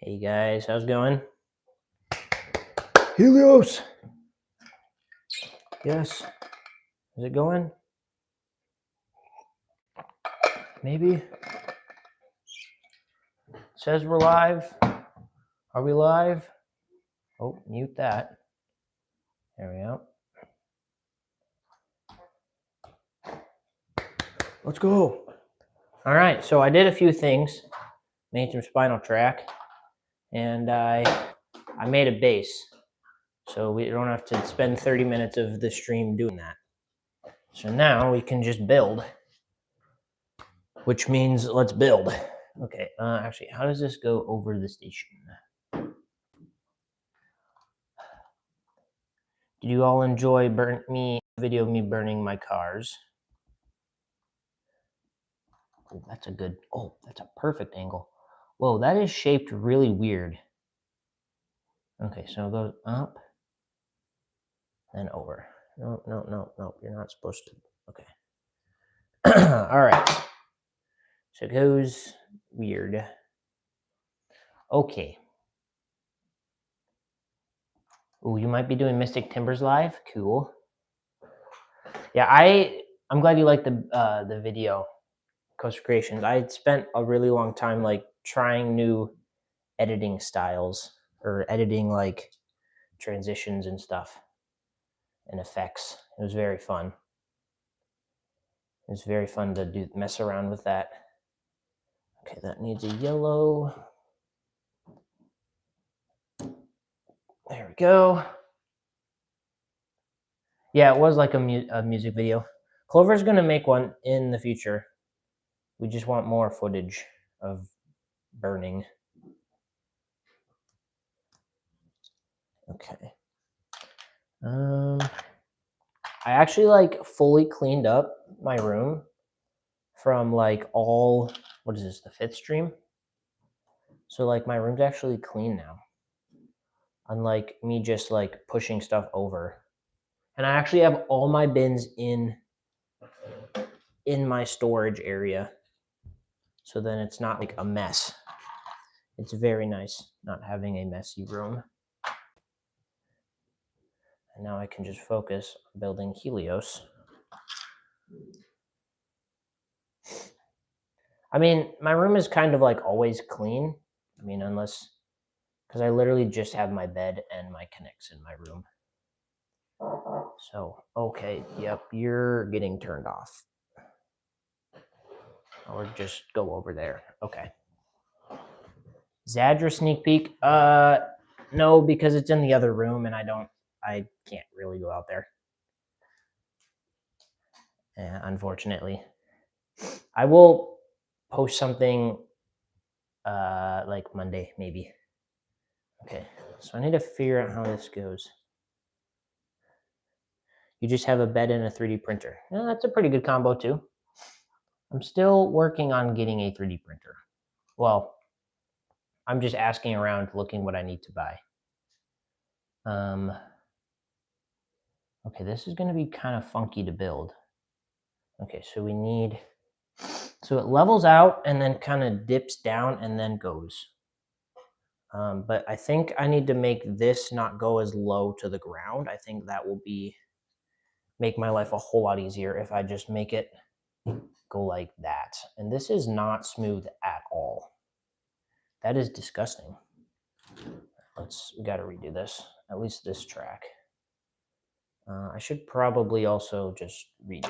Hey guys, how's it going? Helios! Yes. Is it going? Maybe. It says we're live. Are we live? Oh, mute that. There we go. Let's go. All right, so I did a few things. Made some spinal track, and I made a base. So we don't have to spend 30 minutes of the stream doing that. So now we can just build, which means let's build. Okay, actually, how does this go over the station? Did you all enjoy video of me burning my cars? Oh, that's a perfect angle. Whoa, that is shaped really weird. Okay, so it goes up, then over. No, you're not supposed to. Okay. All right. So it goes weird. Okay. Oh, you might be doing Mystic Timbers live. Cool. Yeah, I'm glad you like the video, Coast Creations. I spent a really long time like trying new editing styles or editing like transitions and stuff and effects. It was very fun. It was very fun to mess around with that. Okay, that needs a yellow. There we go. Yeah, it was like a music video. Clover's gonna make one in the future. We just want more footage of burning. Okay. I actually like fully cleaned up my room from like what is this, the 5th stream? So like my room's actually clean now. Unlike me just like pushing stuff over. And I actually have all my bins in my storage area. So then it's not like a mess. It's very nice not having a messy room. And now I can just focus on building Helios. I mean, my room is kind of like always clean. I mean, because I literally just have my bed and my Kinects in my room. So, okay, yep, you're getting turned off. Or just go over there. Okay. Zadra sneak peek? No, because it's in the other room and I can't really go out there. Unfortunately. I will post something like Monday, maybe. Okay, so I need to figure out how this goes. You just have a bed and a 3D printer. Yeah, that's a pretty good combo too. I'm still working on getting a 3D printer. Well, I'm just asking around, looking what I need to buy. Okay, this is going to be kind of funky to build. Okay, so so it levels out and then kind of dips down and then goes. But I think I need to make this not go as low to the ground. I think that will make my life a whole lot easier if I just make it go like that. And this is not smooth at all. That is disgusting. We got to redo this, at least this track. I should probably also just redo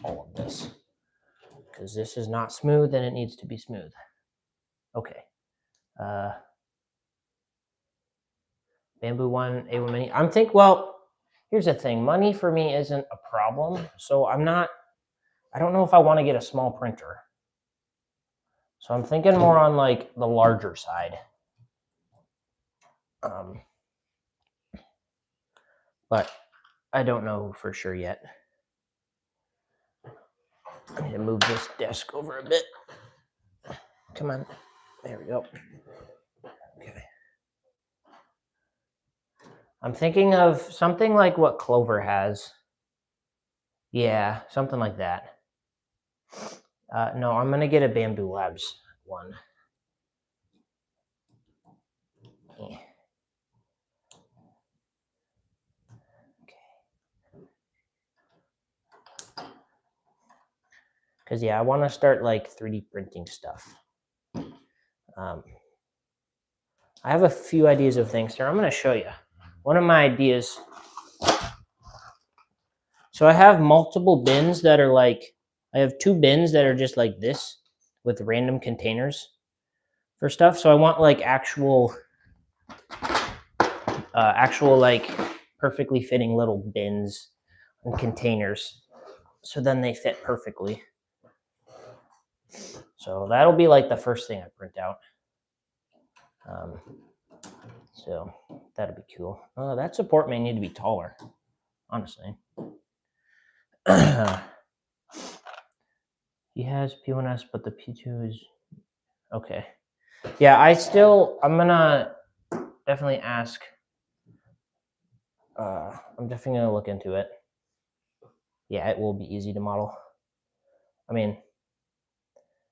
all of this because this is not smooth and it needs to be smooth. Okay. Bamboo 1, A1 Mini. Well, here's the thing. Money for me isn't a problem. So I don't know if I want to get a small printer. So I'm thinking more on like the larger side. But I don't know for sure yet. I need to move this desk over a bit. Come on. There we go. Okay. I'm thinking of something like what Clover has. Yeah, something like that. No, I'm going to get a Bamboo Labs one. Because, yeah, I want to start, like, 3D printing stuff. I have a few ideas of things here. I'm going to show you. One of my ideas. So I have multiple bins that are like, I have 2 bins that are just like this with random containers for stuff. So I want like actual like perfectly fitting little bins and containers. So then they fit perfectly. So that'll be like the first thing I print out. So that'd be cool. That support may need to be taller, honestly. He has P1S, but the P2 is okay. Yeah, I'm gonna definitely ask. I'm definitely gonna look into it. Yeah, it will be easy to model. I mean,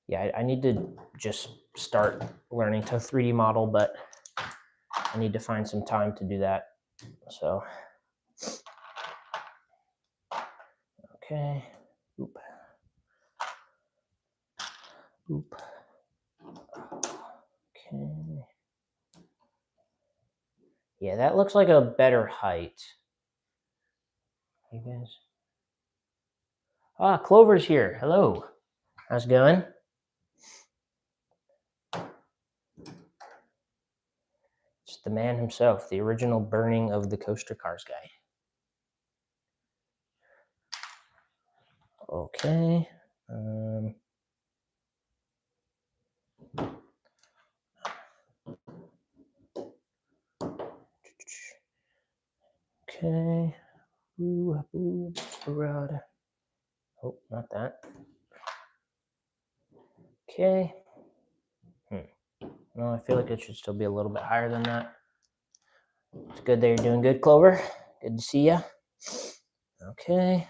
yeah, I need to just start learning to 3D model, but I need to find some time to do that. So, okay. Oop. Oop. Okay. Yeah, that looks like a better height. You guys. Ah, Clover's here. Hello. How's it going? It's the man himself, the original burning of the coaster cars guy. Okay. Okay. Ooh, ooh, rod. Oh, not that. Okay. No, I feel like it should still be a little bit higher than that. It's good that you're doing good, Clover. Good to see you. Okay.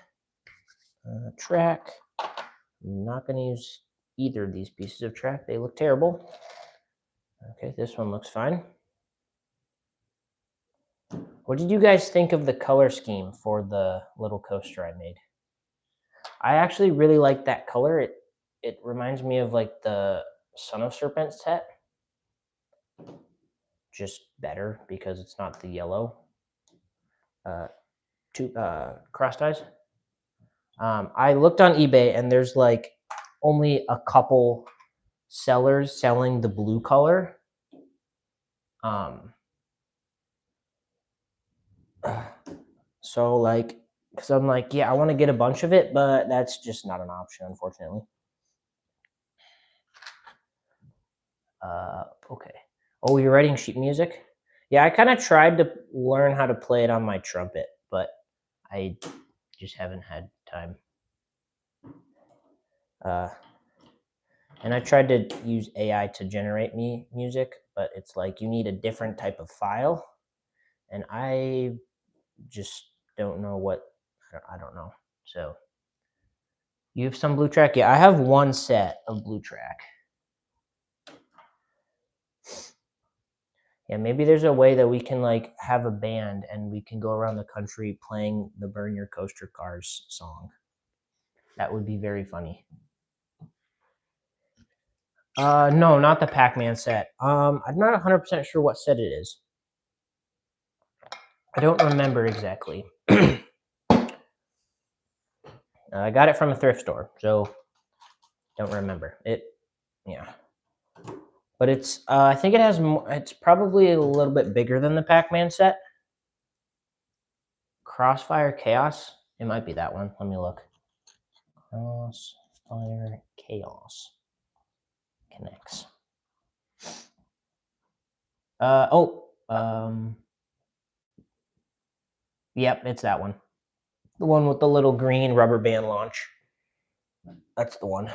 Track. I'm not going to use either of these pieces of track. They look terrible. Okay, this one looks fine. What did you guys think of the color scheme for the little coaster I made? I actually really like that color. It reminds me of like the Son of Serpent set. Just better because it's not the yellow. Crossed eyes. I looked on eBay and there's like only a couple sellers selling the blue color. So like, because I'm like, yeah, I want to get a bunch of it, but that's just not an option, unfortunately. Okay. Oh, you're writing sheet music? Yeah, I kind of tried to learn how to play it on my trumpet, but I just haven't had time. And I tried to use AI to generate me music, but it's like you need a different type of file, and I just don't know what. I don't know. So you have some blue track? Yeah, I have one set of blue track. Yeah, maybe there's a way that we can like have a band and we can go around the country playing the Burn Your Coaster Cars song. That would be very funny. No, not the Pac-Man set. I'm not 100% sure what set it is. I don't remember exactly. I got it from a thrift store, so don't remember it. Yeah, but it's. I think it has. It's probably a little bit bigger than the Pac-Man set. Crossfire Chaos. It might be that one. Let me look. Crossfire Chaos connects. Yep, it's that one. The one with the little green rubber band launch. That's the one.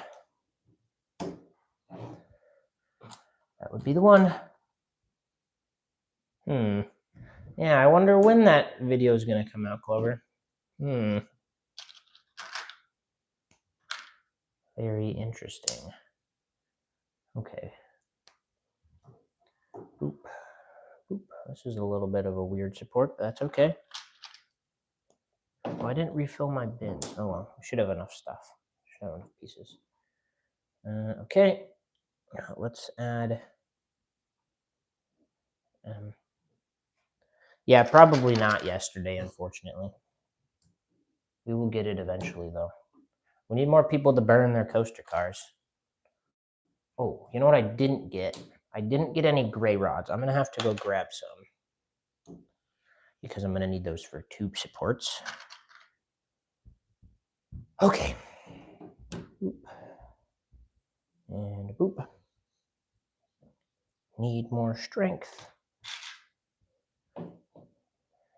That would be the one. Yeah, I wonder when that video is going to come out, Clover. Very interesting. Okay. Boop. Boop. This is a little bit of a weird support, but that's okay. Oh, I didn't refill my bins. Oh well, we should have enough stuff. should have enough pieces. Okay, now let's add. Yeah, probably not yesterday, unfortunately. We will get it eventually, though. We need more people to burn their coaster cars. Oh, you know what I didn't get? I didn't get any gray rods. I'm going to have to go grab some because I'm going to need those for tube supports. Okay. Boop. And boop. Need more strength.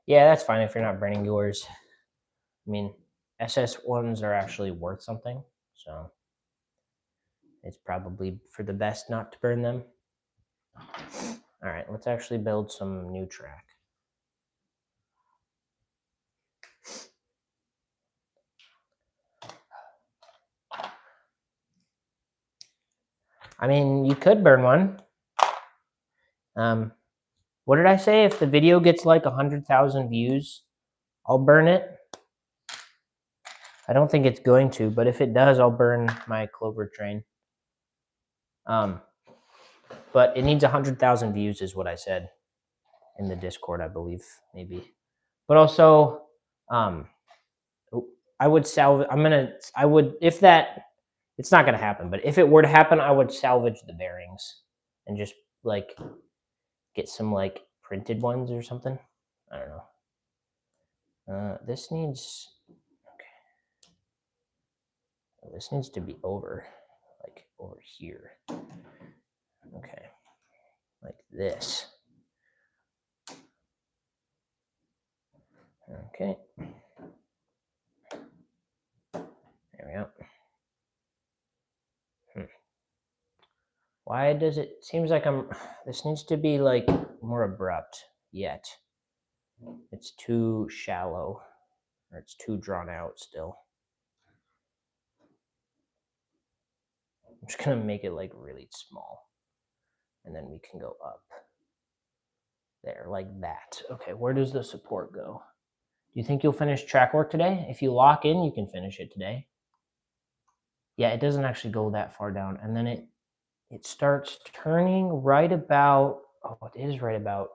Yeah, that's fine if you're not burning yours. I mean, SS ones are actually worth something, so it's probably for the best not to burn them. All right, let's actually build some new track. I mean, you could burn one. What did I say? If the video gets like 100,000 views, I'll burn it. I don't think it's going to, but if it does, I'll burn my Clover train. But it needs 100,000 views is what I said in the Discord, I believe, maybe. But also, I would salvage, if that, it's not going to happen, but if it were to happen, I would salvage the bearings and just like get some like printed ones or something. I don't know. This needs, okay. This needs to be over, like over here. Okay, like this. Okay. There we go. Why does it seems like this needs to be like more abrupt yet. It's too shallow, or it's too drawn out still. I'm just gonna make it like really small, and then we can go up there like that. Okay, where does the support go? Do you think you'll finish track work today? If you lock in, you can finish it today. Yeah, it doesn't actually go that far down, and then it starts turning right about, oh, it is right about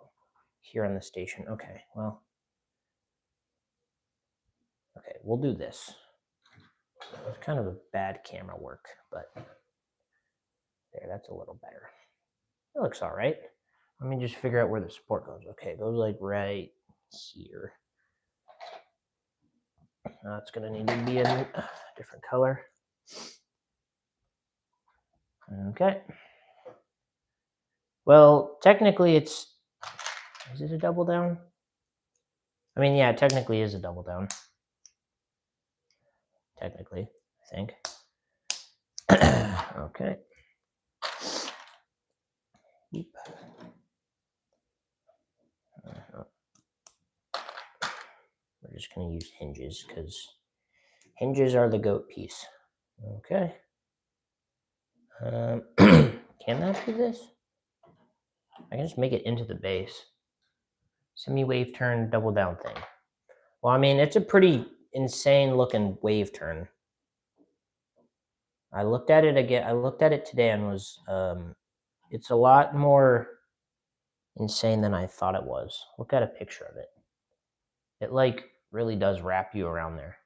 here on the station. Okay, well, okay, we'll do this. It's kind of a bad camera work, but there, that's a little better. It looks all right. Let me just figure out where the support goes. Okay, it goes like right here. Now it's gonna need to be a different color. Okay. Well, technically is it a double down? I mean, yeah, it technically is a double down. Technically, I think. Okay. Oop. We're just going to use hinges because hinges are the goat piece. Okay. Can that do this? I can just make it into the base. Semi-wave turn, double down thing. Well, I mean, it's a pretty insane looking wave turn. I looked at it again. I looked at it today and was, it's a lot more insane than I thought it was. Look at a picture of it. It like really does wrap you around there.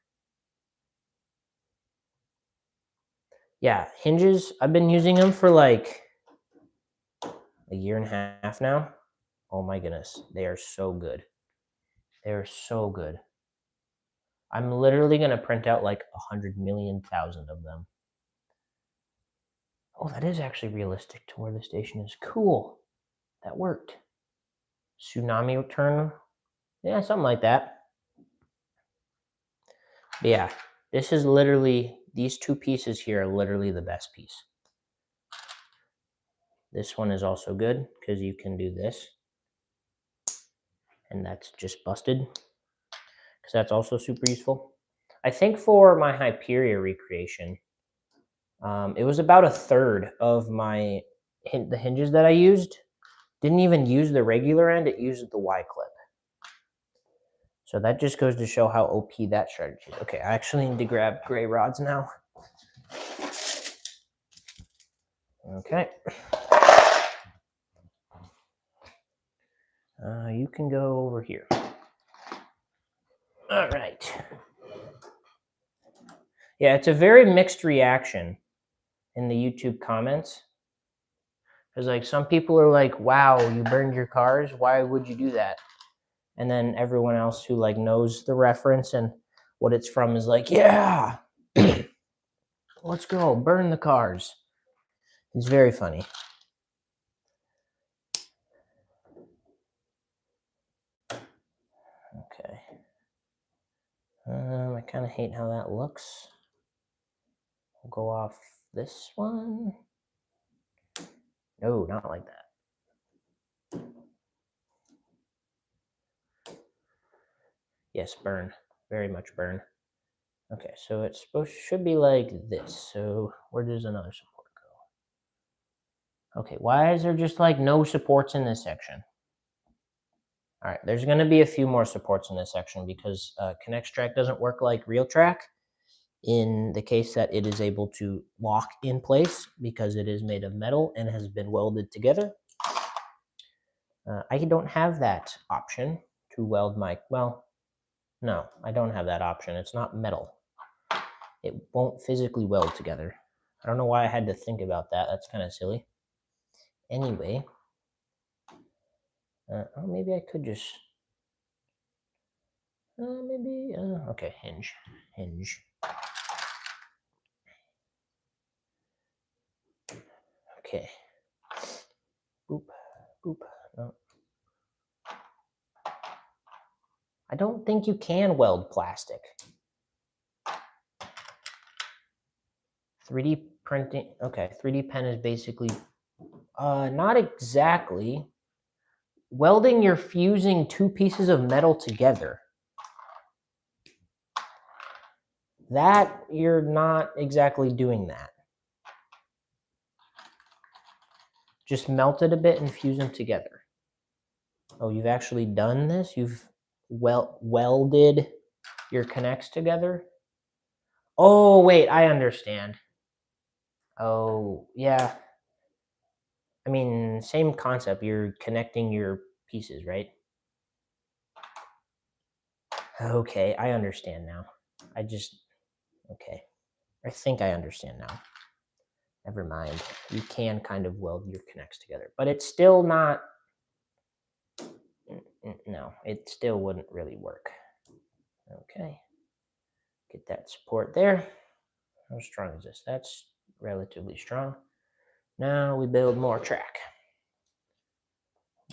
Yeah, hinges, I've been using them for like a year and a half now. Oh my goodness, they are so good. They are so good. I'm literally going to print out like 100,000,000 of them. Oh, that is actually realistic to where the station is. Cool. That worked. Tsunami turn. Yeah, something like that. But yeah, this is literally, these two pieces here are literally the best piece. This one is also good because you can do this. And that's just busted because that's also super useful. I think for my Hyperia recreation, it was about a third of the hinges that I used. Didn't even use the regular end, it used the Y-clip. So that just goes to show how OP that strategy is. Okay, I actually need to grab gray rods now. Okay. You can go over here. All right. Yeah, it's a very mixed reaction in the YouTube comments. Because like some people are like, wow, you burned your cars. Why would you do that? And then everyone else who like knows the reference and what it's from is like, yeah, let's go burn the cars. It's very funny. Okay. I kind of hate how that looks. We'll go off this one. No, not like that. Yes, burn. Very much burn. Okay, so it's should be like this. So where does another support go? Okay, why is there just like no supports in this section? All right, there's going to be a few more supports in this section because Connects Track doesn't work like Real Track in the case that it is able to lock in place because it is made of metal and has been welded together. I don't have that option to weld my, well, no, I don't have that option. It's not metal. It won't physically weld together. I don't know why I had to think about that. That's kind of silly. Anyway, oh, maybe I could just, maybe, okay, hinge. Okay. Boop, boop, no. I don't think you can weld plastic. 3D printing, okay, 3D pen is basically, not exactly. Welding, you're fusing two pieces of metal together. That, you're not exactly doing that. Just melt it a bit and fuse them together. Oh, you've actually done this? You've welded your connects together? Oh, wait, I understand. Oh, yeah. I mean, same concept. You're connecting your pieces, right? Okay, I understand now. Okay. I think I understand now. Never mind. You can kind of weld your connects together, but it's still not, no, it still wouldn't really work. Okay. Get that support there. How strong is this? That's relatively strong. Now we build more track.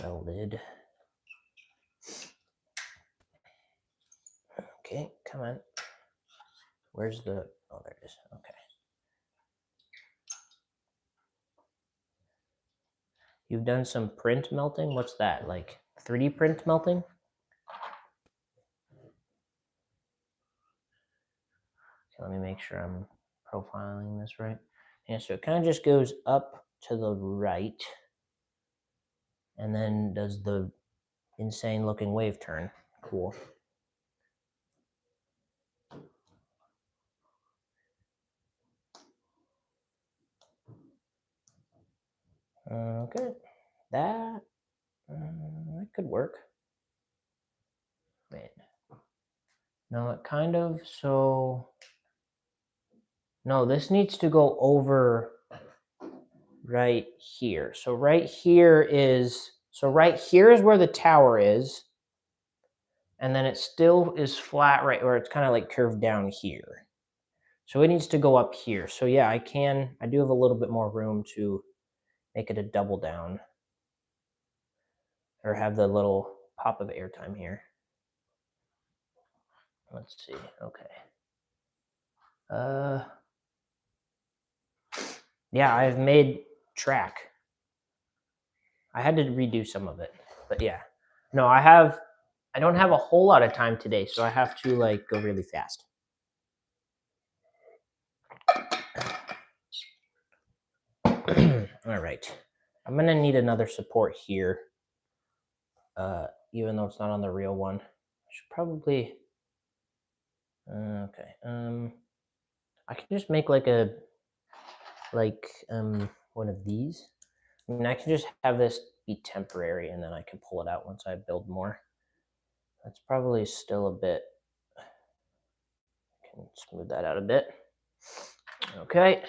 Welded. Okay, come on. Where's the, oh, there it is. Okay. You've done some print melting? What's that, like 3D print melting? Okay, let me make sure I'm profiling this right. Yeah, so it kind of just goes up to the right and then does the insane looking wave turn. Cool. Okay, that could work. Wait, no, it kind of, so, no, this needs to go over right here. So right here is, right here is where the tower is. And then it still is flat right where it's kind of like curved down here. So it needs to go up here. So yeah, I do have a little bit more room to make it a double down or have the little pop of airtime here. Let's see, okay. Yeah, I've made track. I had to redo some of it, but yeah. No, I don't have a whole lot of time today, so I have to like go really fast. All right. I'm gonna need another support here. Even though it's not on the real one. I should probably, okay. I can just make like one of these. I mean, I can just have this be temporary, and then I can pull it out once I build more. That's probably still a bit. I can smooth that out a bit. Okay.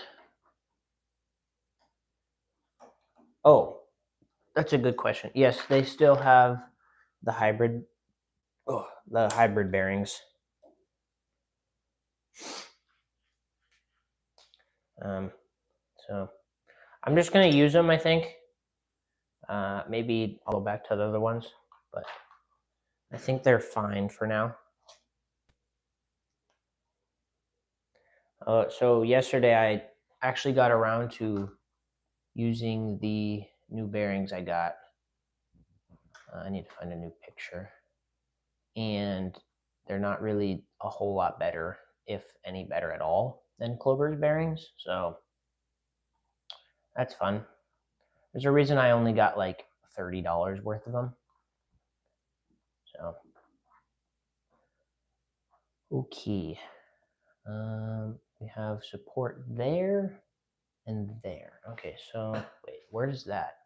Oh, that's a good question. Yes, they still have the hybrid bearings. So I'm just gonna use them, I think. Maybe I'll go back to the other ones, but I think they're fine for now. So yesterday I actually got around to using the new bearings I got. I need to find a new picture. And they're not really a whole lot better, if any better at all, than Clover's bearings. So that's fun. There's a reason I only got like $30 worth of them. So, okay. We have support there and there. Okay, so wait, where is that?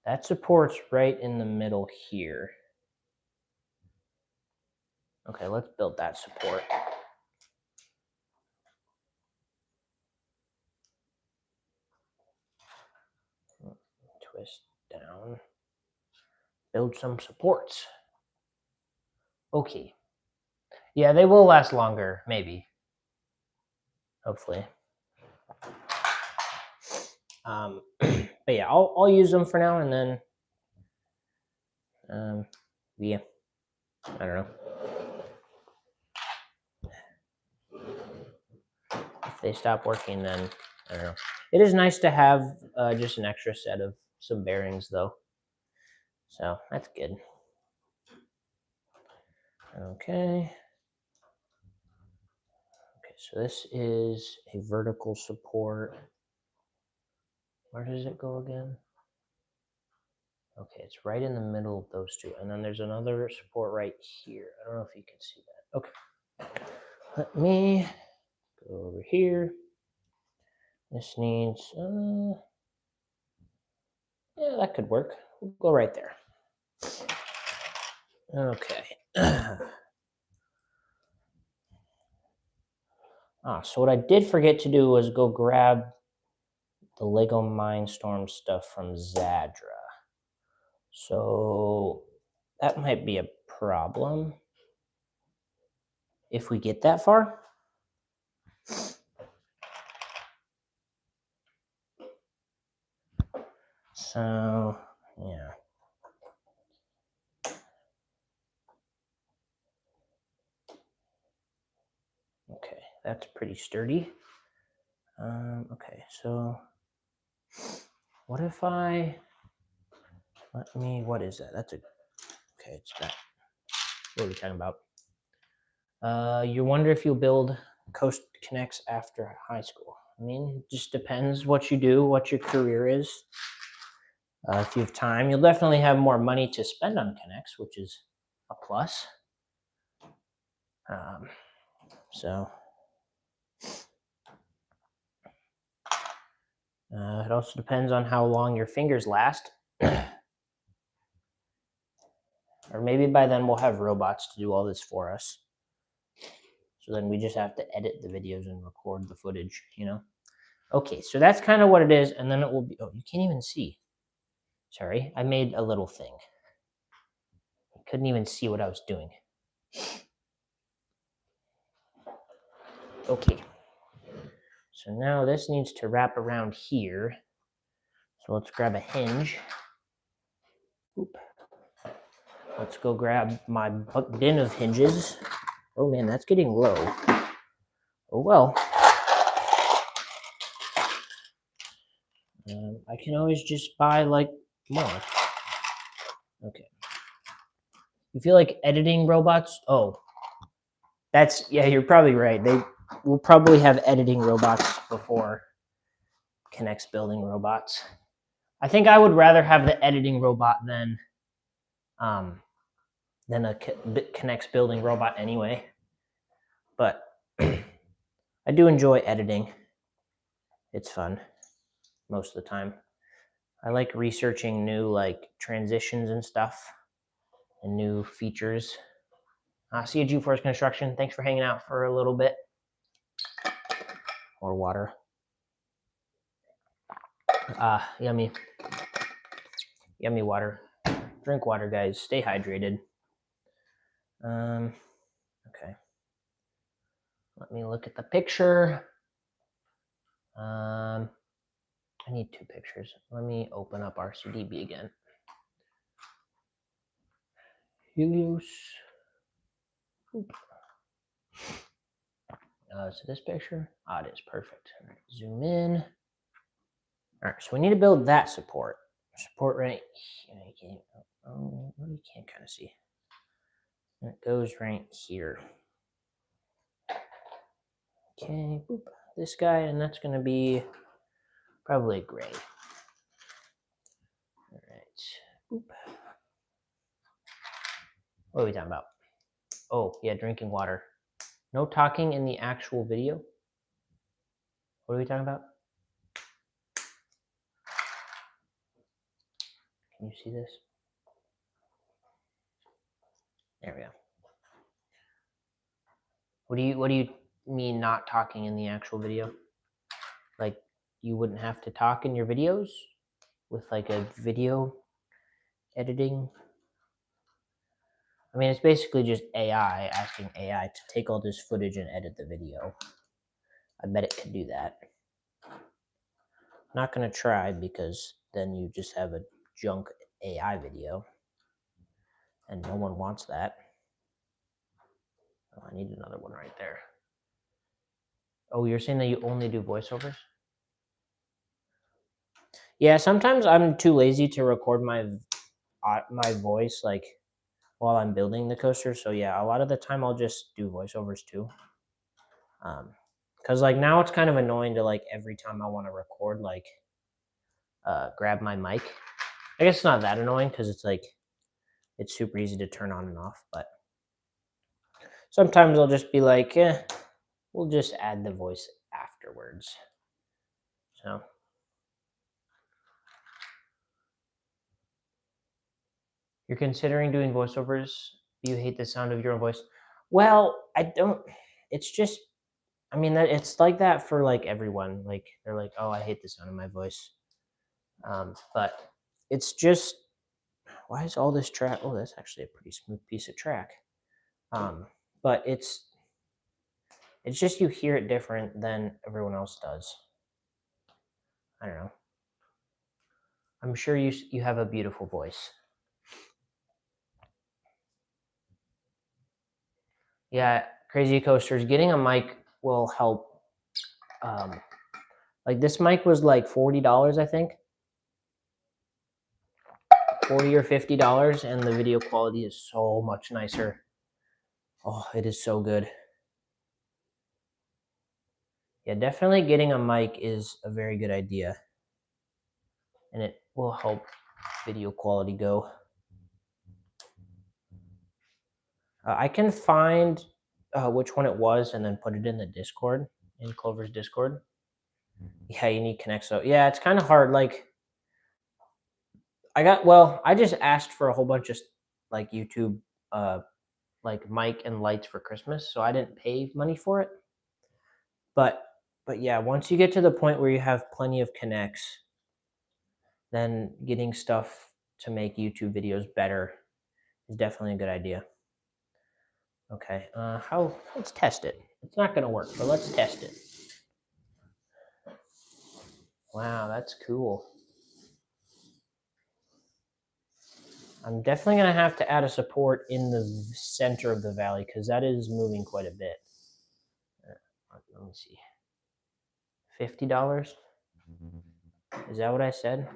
That support's right in the middle here. Okay, let's build that support. Twist down. Build some supports. Okay. Yeah, they will last longer, maybe. Hopefully. But yeah, I'll use them for now, and then yeah, I don't know. If they stop working, then I don't know. It is nice to have just an extra set of some bearings, though. So that's good. Okay. Okay, so this is a vertical support. Where does it go again? Okay, it's right in the middle of those two. And then there's another support right here. I don't know if you can see that. Okay. Let me go over here. This needs, yeah, that could work. We'll go right there. Okay. So what I did forget to do was go grab the Lego Mindstorm stuff from Zadra. So that might be a problem if we get that far. So, yeah. Okay, that's pretty sturdy. Okay, so what if what is that? Okay, it's that. What are we talking about? You wonder if you'll build Coast Connects after high school. I mean, it just depends what you do, what your career is. If you have time, you'll definitely have more money to spend on Connects, which is a plus. So it also depends on how long your fingers last. Or maybe by then we'll have robots to do all this for us. So then we just have to edit the videos and record the footage, you know? Okay, so that's kind of what it is. And then it will be, oh, you can't even see. Sorry, I made a little thing. I couldn't even see what I was doing. Okay. So now this needs to wrap around here. So let's grab a hinge. Oop. Let's go grab my bin of hinges. Oh man, that's getting low. Oh well. I can always just buy like more. Okay. You feel like editing robots? Oh, yeah, you're probably right. They will probably have editing robots before Connects building robots. I think I would rather have the editing robot than a Connects building robot anyway. But I do enjoy editing. It's fun most of the time. I like researching new like transitions and stuff and new features. See you, G-Force Construction. Thanks for hanging out for a little bit. More water. Yummy. Yummy water. Drink water, guys. Stay hydrated. Okay. Let me look at the picture. I need 2 pictures. Let me open up RCDB again. Helios. So this picture, it is perfect. All right, zoom in. All right, so we need to build that support. Support right here. You can't kind of see. It goes right here. Okay, boop. This guy, and that's going to be probably gray. All right, boop. What are we talking about? Oh, yeah, drinking water. No talking in the actual video. What are we talking about? Can you see this? There we go. What do you mean not talking in the actual video? Like you wouldn't have to talk in your videos with like a video editing? I mean, it's basically just AI asking AI to take all this footage and edit the video. I bet it can do that. I'm not going to try because then you just have a junk AI video and no one wants that. Oh, I need another one right there. Oh, you're saying that you only do voiceovers? Yeah, sometimes I'm too lazy to record my voice like while I'm building the coaster. So yeah, a lot of the time I'll just do voiceovers too. Because like now it's kind of annoying to like every time I want to record like grab my mic. I guess it's not that annoying because it's like it's super easy to turn on and off. But sometimes I'll just be like, we'll just add the voice afterwards. So you're considering doing voiceovers? Do you hate the sound of your own voice? Well, I don't. It's just, I mean, it's like that for like everyone. Like they're like, oh, I hate the sound of my voice. But it's just, why is all this track? Oh, that's actually a pretty smooth piece of track. But it's just you hear it different than everyone else does. I don't know. I'm sure you have a beautiful voice. Yeah, Crazy Coasters. Getting a mic will help. Like this mic was like $40, I think. $40 or $50, and the video quality is so much nicer. Oh, it is so good. Yeah, definitely getting a mic is a very good idea. And it will help video quality go. I can find which one it was and then put it in the Discord, in Clover's Discord. Yeah, you need Connect. So yeah, it's kind of hard. Like I just asked for a whole bunch of like YouTube like mic and lights for Christmas, so I didn't pay money for it. But yeah, once you get to the point where you have plenty of connects, then getting stuff to make YouTube videos better is definitely a good idea. Okay, let's test it. It's not gonna work, but let's test it. Wow, that's cool. I'm definitely gonna have to add a support in the center of the valley because that is moving quite a bit. Let me see. $50? Is that what I said?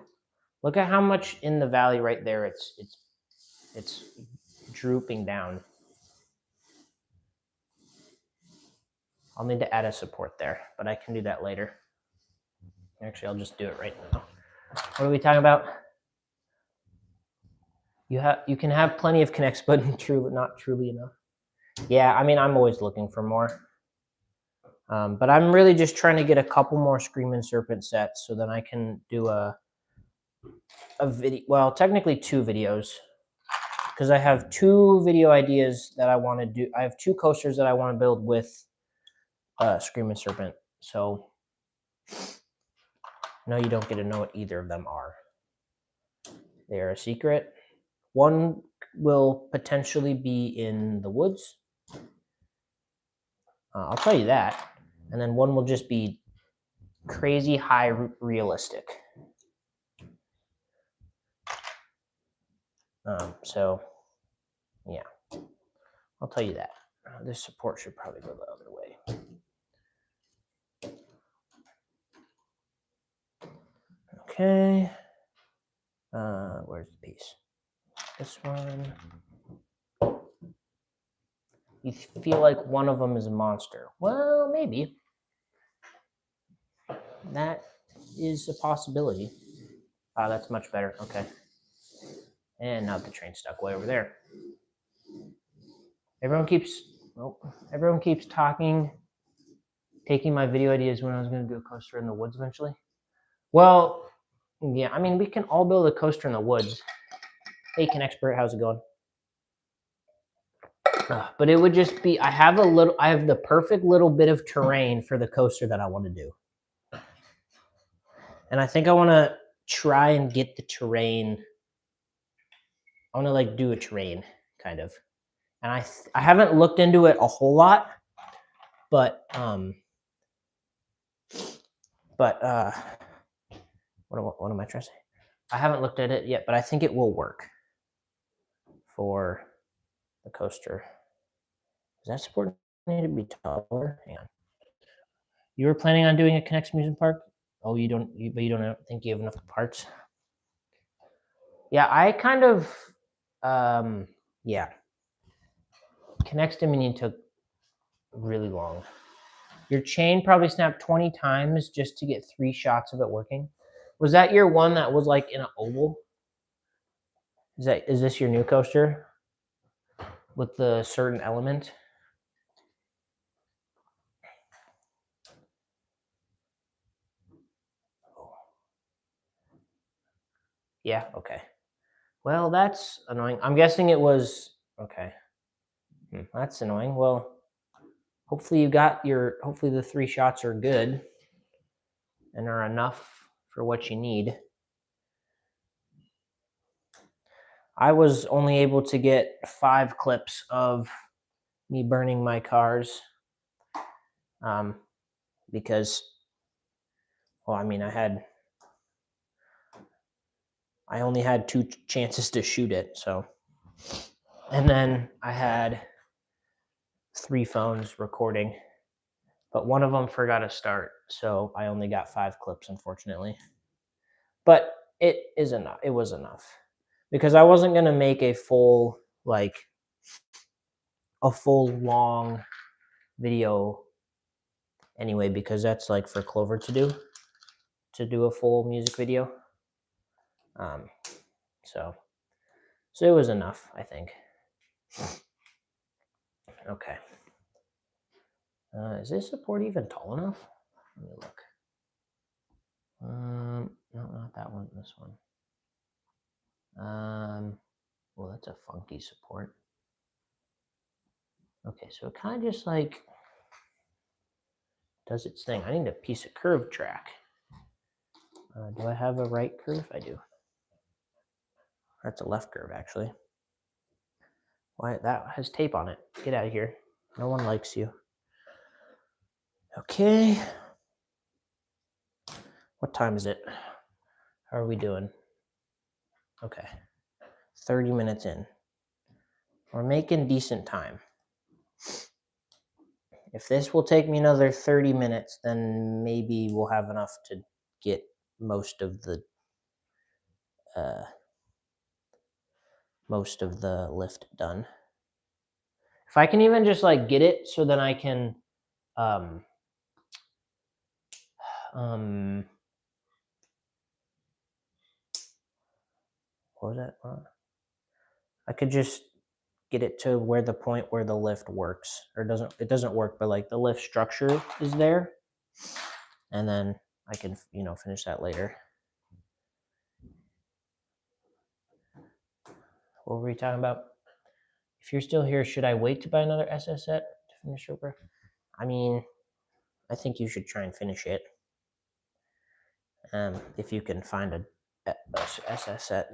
Look at how much in the valley right there. It's drooping down. I'll need to add a support there, but I can do that later. Actually, I'll just do it right now. What are we talking about? You can have plenty of connects, but not truly enough. Yeah, I mean, I'm always looking for more. But I'm really just trying to get a couple more Screaming Serpent sets so then I can do a video. Well, technically 2 videos, because I have 2 video ideas that I want to do. I have 2 coasters that I want to build with Screaming Serpent. So no, you don't get to know what either of them are. They are a secret. One will potentially be in the woods. I'll tell you that. And then one will just be crazy high realistic. So, yeah, I'll tell you that. This support should probably go the other way. Okay. Where's the piece? This one. You feel like one of them is a monster. Well, maybe. That is a possibility. That's much better. Okay. And now the train's stuck way over there. Everyone keeps talking, taking my video ideas when I was going to do a coaster in the woods eventually. Well, yeah, I mean, we can all build a coaster in the woods. Hey, Expert, how's it going? But it would just be, I have the perfect little bit of terrain for the coaster that I want to do. And I think I want to try and get the terrain. I want to like do a terrain kind of. And I haven't looked into it a whole lot, but what am I trying to say? I haven't looked at it yet, but I think it will work for the coaster. Does that support need to be taller? Hang on. You were planning on doing a Connects amusement park? Oh, but you don't think you have enough parts? Yeah, I kind of, yeah. Connects Dominion took really long. Your chain probably snapped 20 times just to get 3 shots of it working. Was that your one that was like in an oval? Is this your new coaster with the certain element? Yeah, okay. Well, that's annoying. I'm guessing it was, okay. That's annoying. Well, hopefully hopefully the 3 shots are good and are enough for what you need. I was only able to get 5 clips of me burning my cars because, well, I mean, I only had 2 chances to shoot it, so. And then I had 3 phones recording, but one of them forgot to start, so I only got 5 clips, unfortunately. But it was enough because I wasn't going to make a full long video anyway, because that's like for Clover to do a full music video. So it was enough, I think. Okay. Is this support even tall enough? Let me look. No, not that one. This one. Well, that's a funky support. Okay, so it kind of just like does its thing. I need a piece of curved track. Do I have a right curve? I do. That's a left curve, actually. Why, that has tape on it. Get out of here. No one likes you. Okay. What time is it? How are we doing? Okay. 30 minutes in. We're making decent time. If this will take me another 30 minutes, then maybe we'll have enough to get most of the lift done. If I can even just like get it so then I can what was that? I could just get it to where the point where the lift works, or it doesn't work, but like the lift structure is there, and then I can, finish that later. What were we talking about? If you're still here, should I wait to buy another SS set to finish over? I mean, I think you should try and finish it. If you can find a SS set.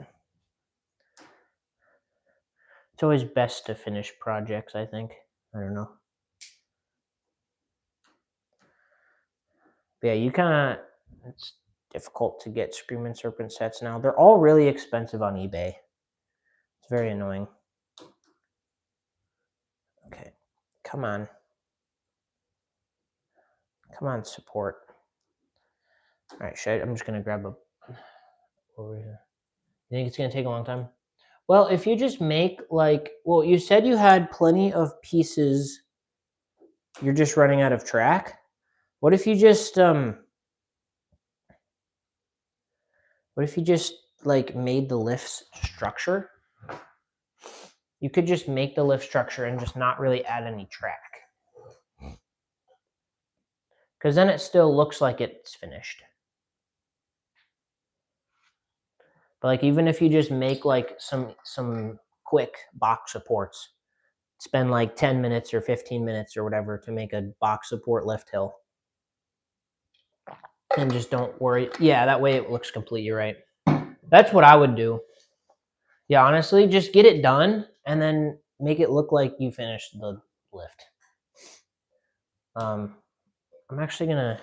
It's always best to finish projects, I think. I don't know. But yeah, it's difficult to get Screaming Serpent sets now. They're all really expensive on eBay. It's very annoying. Okay, come on. Come on, support. All right, I'm just gonna grab over here. You think it's gonna take a long time? Well, if you just make you said you had plenty of pieces. You're just running out of track. What if you just made the lift structure? You could just make the lift structure and just not really add any track. Because then it still looks like it's finished. But like even if you just make like some quick box supports, spend like 10 minutes or 15 minutes or whatever to make a box support lift hill. And just don't worry. Yeah, that way it looks complete. You're right. That's what I would do. Yeah, honestly, just get it done and then make it look like you finished the lift. I'm actually gonna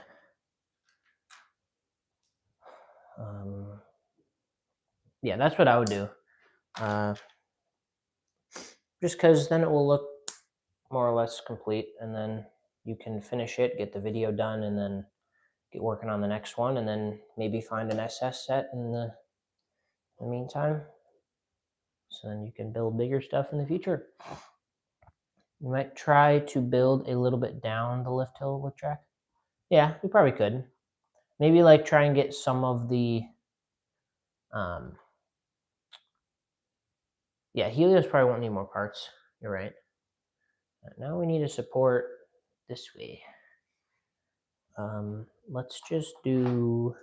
yeah, that's what I would do. Just because then it will look more or less complete, and then you can finish it, get the video done, and then get working on the next one, and then maybe find an SS set in the meantime. So then you can build bigger stuff in the future. You might try to build a little bit down the lift hill with track. Yeah, you probably could. Maybe like try and get some of the yeah, Helios probably won't need more parts. You're right. Now we need to support this way. Let's just do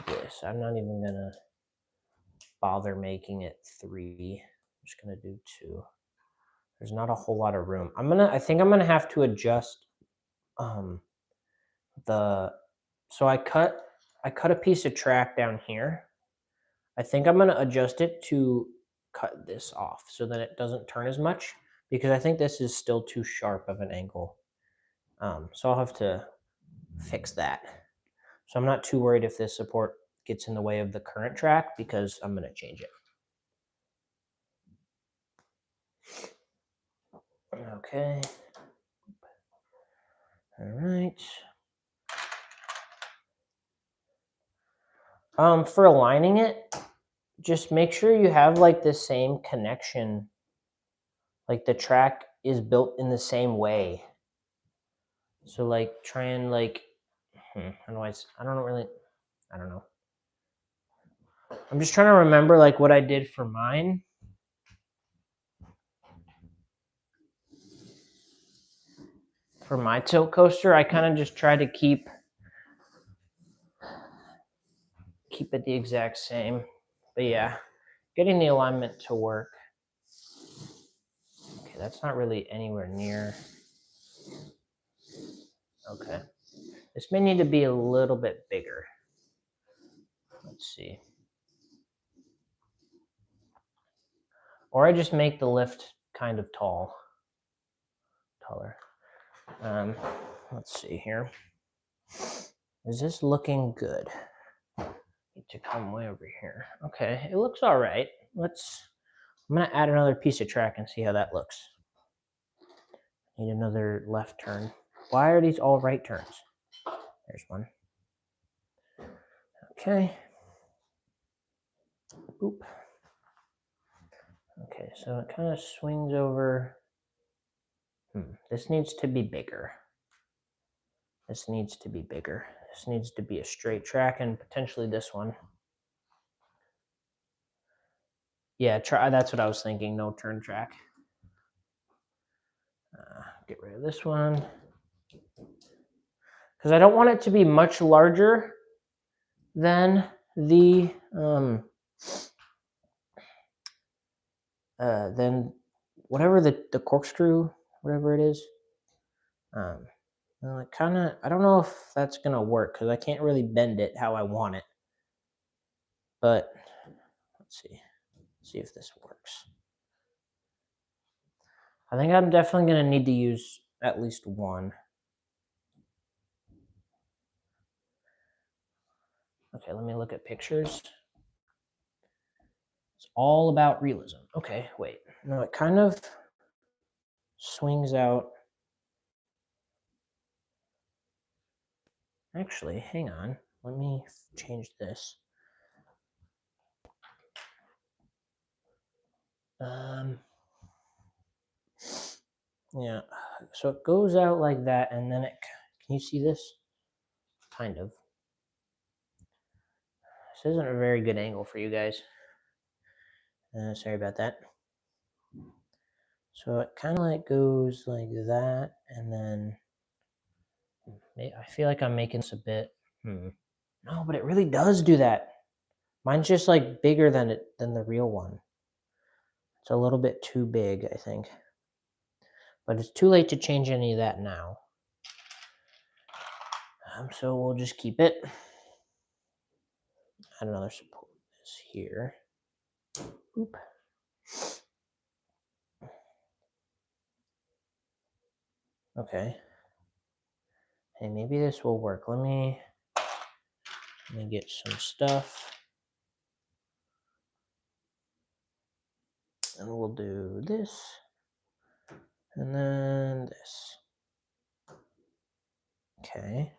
this. I'm not even gonna bother making it 3. I'm just gonna do 2. There's not a whole lot of room. I think I'm gonna have to adjust so I cut a piece of track down here. I think I'm gonna adjust it to cut this off so that it doesn't turn as much, because I think this is still too sharp of an angle. So I'll have to fix that. So I'm not too worried if this support gets in the way of the current track, because I'm gonna change it. Okay. All right. For aligning it, just make sure you have like the same connection. Like the track is built in the same way. So like try and like, I don't know. I'm just trying to remember like what I did for mine. For my tilt coaster, I kind of just try to keep it the exact same. But yeah, getting the alignment to work. Okay, that's not really anywhere near. Okay. This may need to be a little bit bigger. Let's see. Or I just make the lift kind of taller. Let's see here. Is this looking good? Need to come way over here. Okay, it looks all right. I'm gonna add another piece of track and see how that looks. Need another left turn. Why are these all right turns? There's one. Okay. Oop. Okay, so it kind of swings over. This needs to be bigger. This needs to be bigger. This needs to be a straight track, and potentially this one. Yeah, try. That's what I was thinking. No turn track. Get rid of this one. Because I don't want it to be much larger than the than whatever the corkscrew, whatever it is. Well, it kind of, I don't know if that's gonna work because I can't really bend it how I want it. But let's see if this works. I think I'm definitely gonna need to use at least one. Okay, let me look at pictures. It's all about realism. Okay, wait. No, it kind of swings out. Actually, hang on. Let me change this. Yeah, so it goes out like that, and then it, can you see this? Kind of. This isn't a very good angle for you guys. Sorry about that. So it kind of like goes like that, and then I feel like I'm making this a bit. No, but it really does do that. Mine's just like bigger than the real one. It's a little bit too big, I think. But it's too late to change any of that now. So we'll just keep it. Add another support this here. Oop. Okay. Hey, maybe this will work. Let me get some stuff. And we'll do this. And then this. Okay.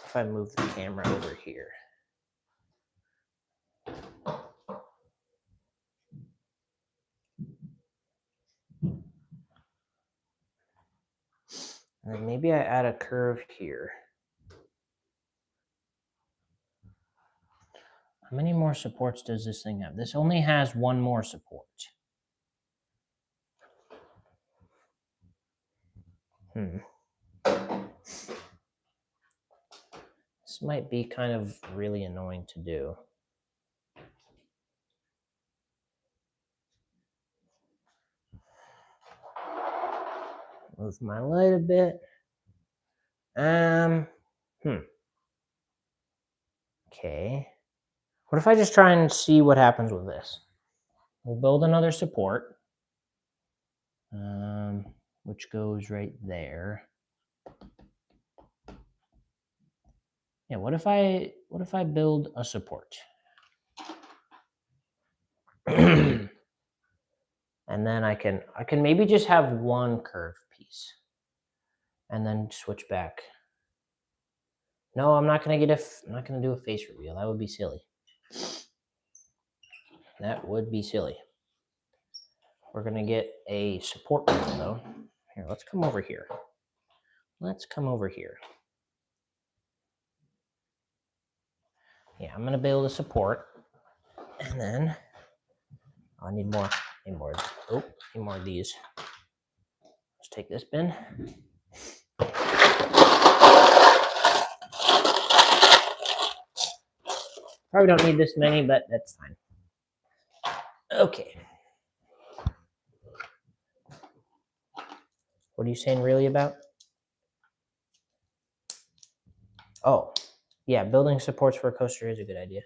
If I move the camera over here. And then maybe I add a curve here. How many more supports does this thing have? This only has one more support. This might be kind of really annoying to do. Move my light a bit. Okay. What if I just try and see what happens with this? We'll build another support, which goes right there. Yeah, what if I build a support? And then I can maybe just have one curved piece and then switch back. No, I'm not gonna do a face reveal. That would be silly. That would be silly. We're gonna get a support one though. Here, let's come over here. Let's come over here. Yeah, I'm gonna build a support, and then I need more. Need more. Oh, need more of these. Let's take this bin. Probably don't need this many, but that's fine. Okay. What are you saying really about? Oh, yeah, building supports for a coaster is a good idea.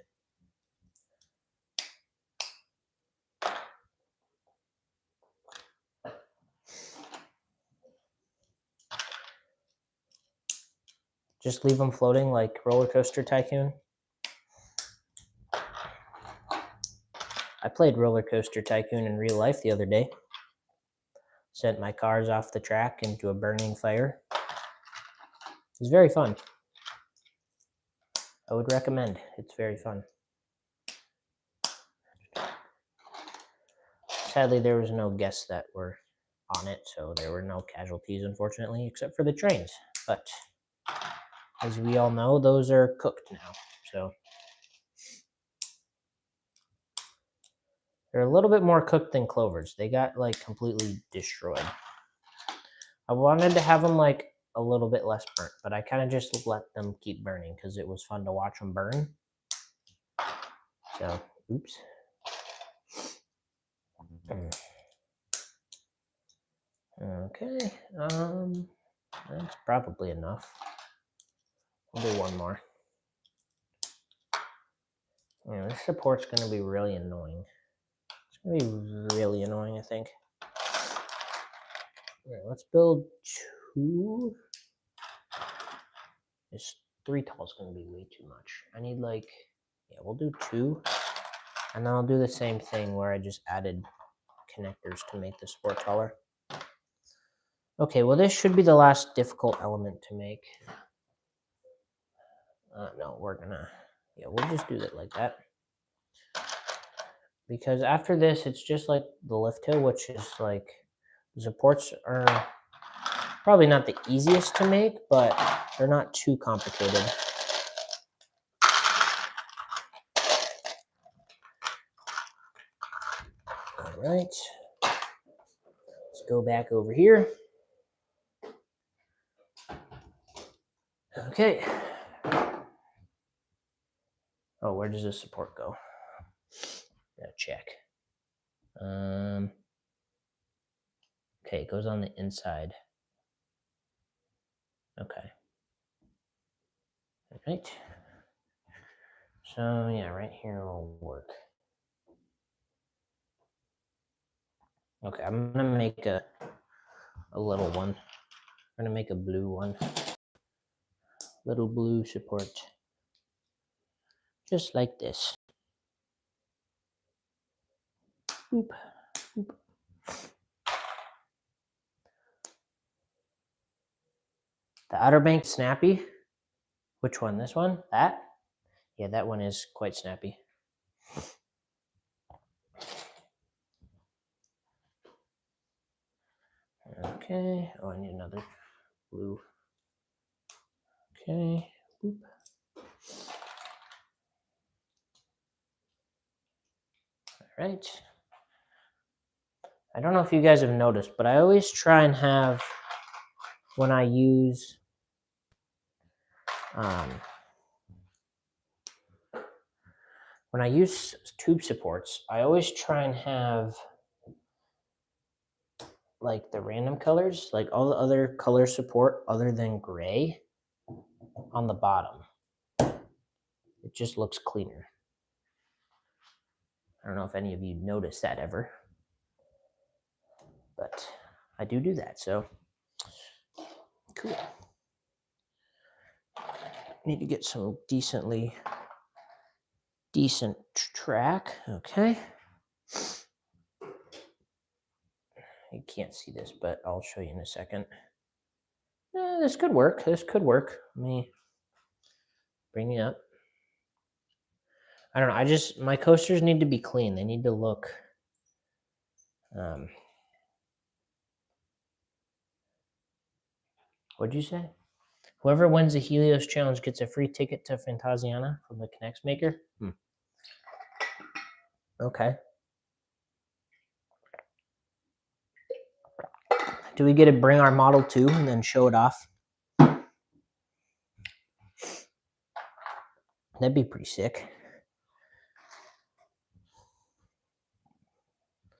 Just leave them floating like Roller Coaster Tycoon. I played Roller Coaster Tycoon in real life the other day. Sent my cars off the track into a burning fire. It was very fun. I would recommend. It's very fun. Sadly, there was no guests that were on it, so there were no casualties, unfortunately, except for the trains. But as we all know, those are cooked now. So They're a little bit more cooked than clovers. They got like completely destroyed. I wanted to have them like a little bit less burnt, but I kind of just let them keep burning because it was fun to watch them burn. So, oops. Okay, that's probably enough. We'll do one more. Yeah, this support's going to be really annoying. It's going to be really annoying, I think. All right, let's build 2. This 3 tall is going to be way too much. I need like, yeah, we'll do 2. And then I'll do the same thing where I just added connectors to make the support taller. Okay, well this should be the last difficult element to make. No, we're gonna, yeah, we'll just do it like that. Because after this, it's just like the lift hill, which is like, the supports are probably not the easiest to make, but they're not too complicated. All right, let's go back over here. Okay. Oh, where does this support go? Gotta check. Okay, it goes on the inside. Okay. All right. So yeah, right here will work. Okay, I'm gonna make a little one. I'm gonna make a blue one. Little blue support. Just like this. Boop, boop. The Outer Bank snappy. Which one? This one? That? Yeah, that one is quite snappy. Okay. Oh, I need another blue. Okay. Boop. All right. I don't know if you guys have noticed, but I always try and have, when I use tube supports, I always try and have like the random colors, like all the other color support other than gray on the bottom. It just looks cleaner. I don't know if any of you notice that ever, but I do that, so cool. Need to get some decent track. Okay. You can't see this, but I'll show you in a second. This could work. This could work. Let me bring you up. I don't know. My coasters need to be clean. They need to look. What'd you say? Whoever wins the Helios challenge gets a free ticket to Fantasiana from the K'NEX maker. Okay. Do we get to bring our model too and then show it off? That'd be pretty sick.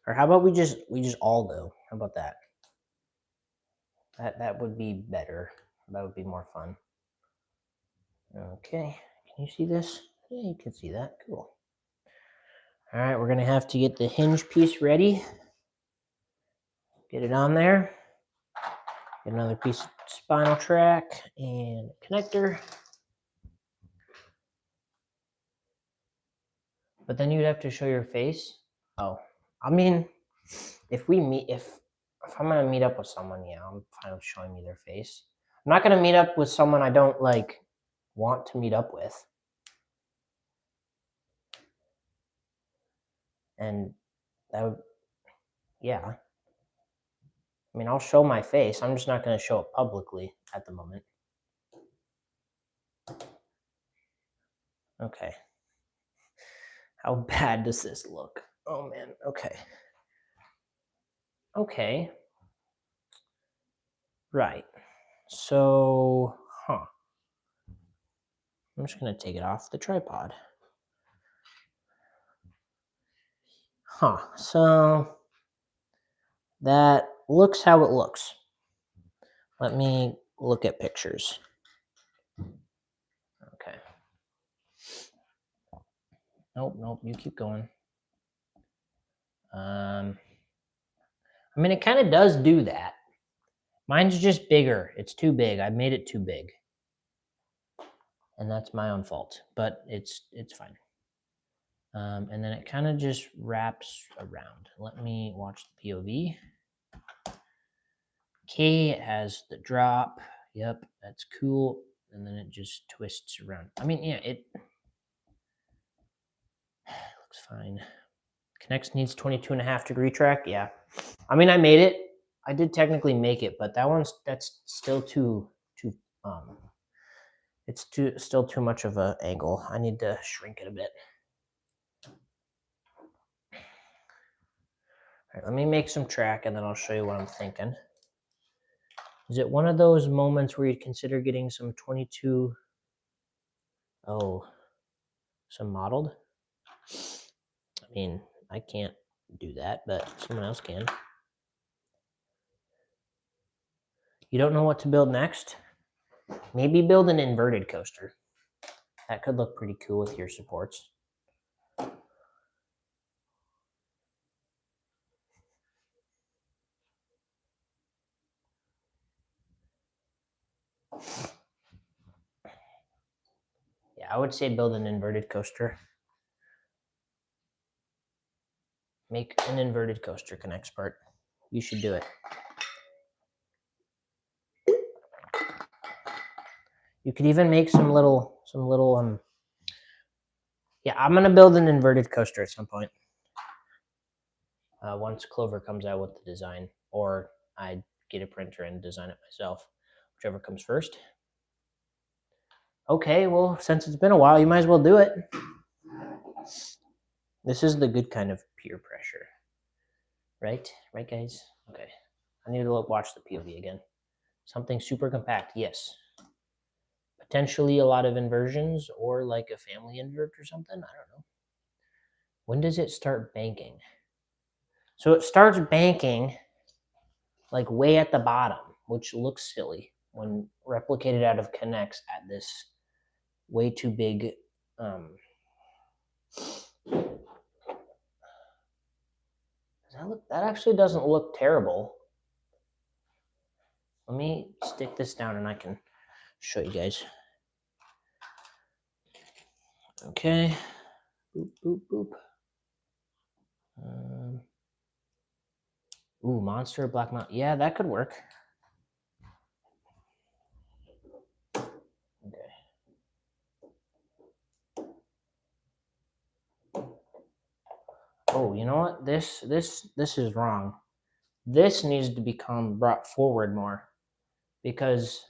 Or how about we just all go? How about that? That would be better. That would be more fun. Okay. Can you see this? Yeah, you can see that. Cool. All right, we're gonna have to get the hinge piece ready. Get it on there. Get another piece of spinal track and a connector. But then you'd have to show your face. Oh, I mean, if I'm gonna meet up with someone, yeah, I'm fine with showing me their face. I'm not gonna meet up with someone I don't like want to meet up with. And that would, yeah. I mean, I'll show my face. I'm just not gonna show it publicly at the moment. Okay. How bad does this look? Oh man, okay. Okay. Right. So, I'm just gonna take it off the tripod. So that looks how it looks. Let me look at pictures. Okay. Nope, you keep going. I mean, it kind of does do that. Mine's just bigger. It's too big. I made it too big. And that's my own fault, but it's fine. And then it kind of just wraps around. Let me watch the POV. Okay, it has the drop. Yep, that's cool. And then it just twists around. I mean, yeah, it looks fine. Connects needs 22.5-degree track. Yeah. I mean, I made it. I did technically make it, but that's still too it's still too much of an angle. I need to shrink it a bit. All right, let me make some track and then I'll show you what I'm thinking. Is it one of those moments where you'd consider getting some 22? Oh, some modeled? I mean, I can't do that, but someone else can. You don't know what to build next? Maybe build an inverted coaster. That could look pretty cool with your supports. Yeah, I would say build an inverted coaster. Make an inverted coaster connects part. You should do it. You could even make some little yeah, I'm gonna build an inverted coaster at some point. Once Clover comes out with the design, or I get a printer and design it myself, whichever comes first. Okay, well, since it's been a while, you might as well do it. This is the good kind of peer pressure. Right, guys? Okay. I need to watch the POV again. Something super compact, yes. Potentially a lot of inversions or like a family invert or something. I don't know. When does it start banking? So it starts banking like way at the bottom, which looks silly when replicated out of connects at this way too big. That actually doesn't look terrible. Let me stick this down and I can show you guys. Okay. Boop, boop, boop. Ooh, Monster Black Mountain. Yeah, that could work. Okay. Oh, you know what? This is wrong. This needs to become brought forward more because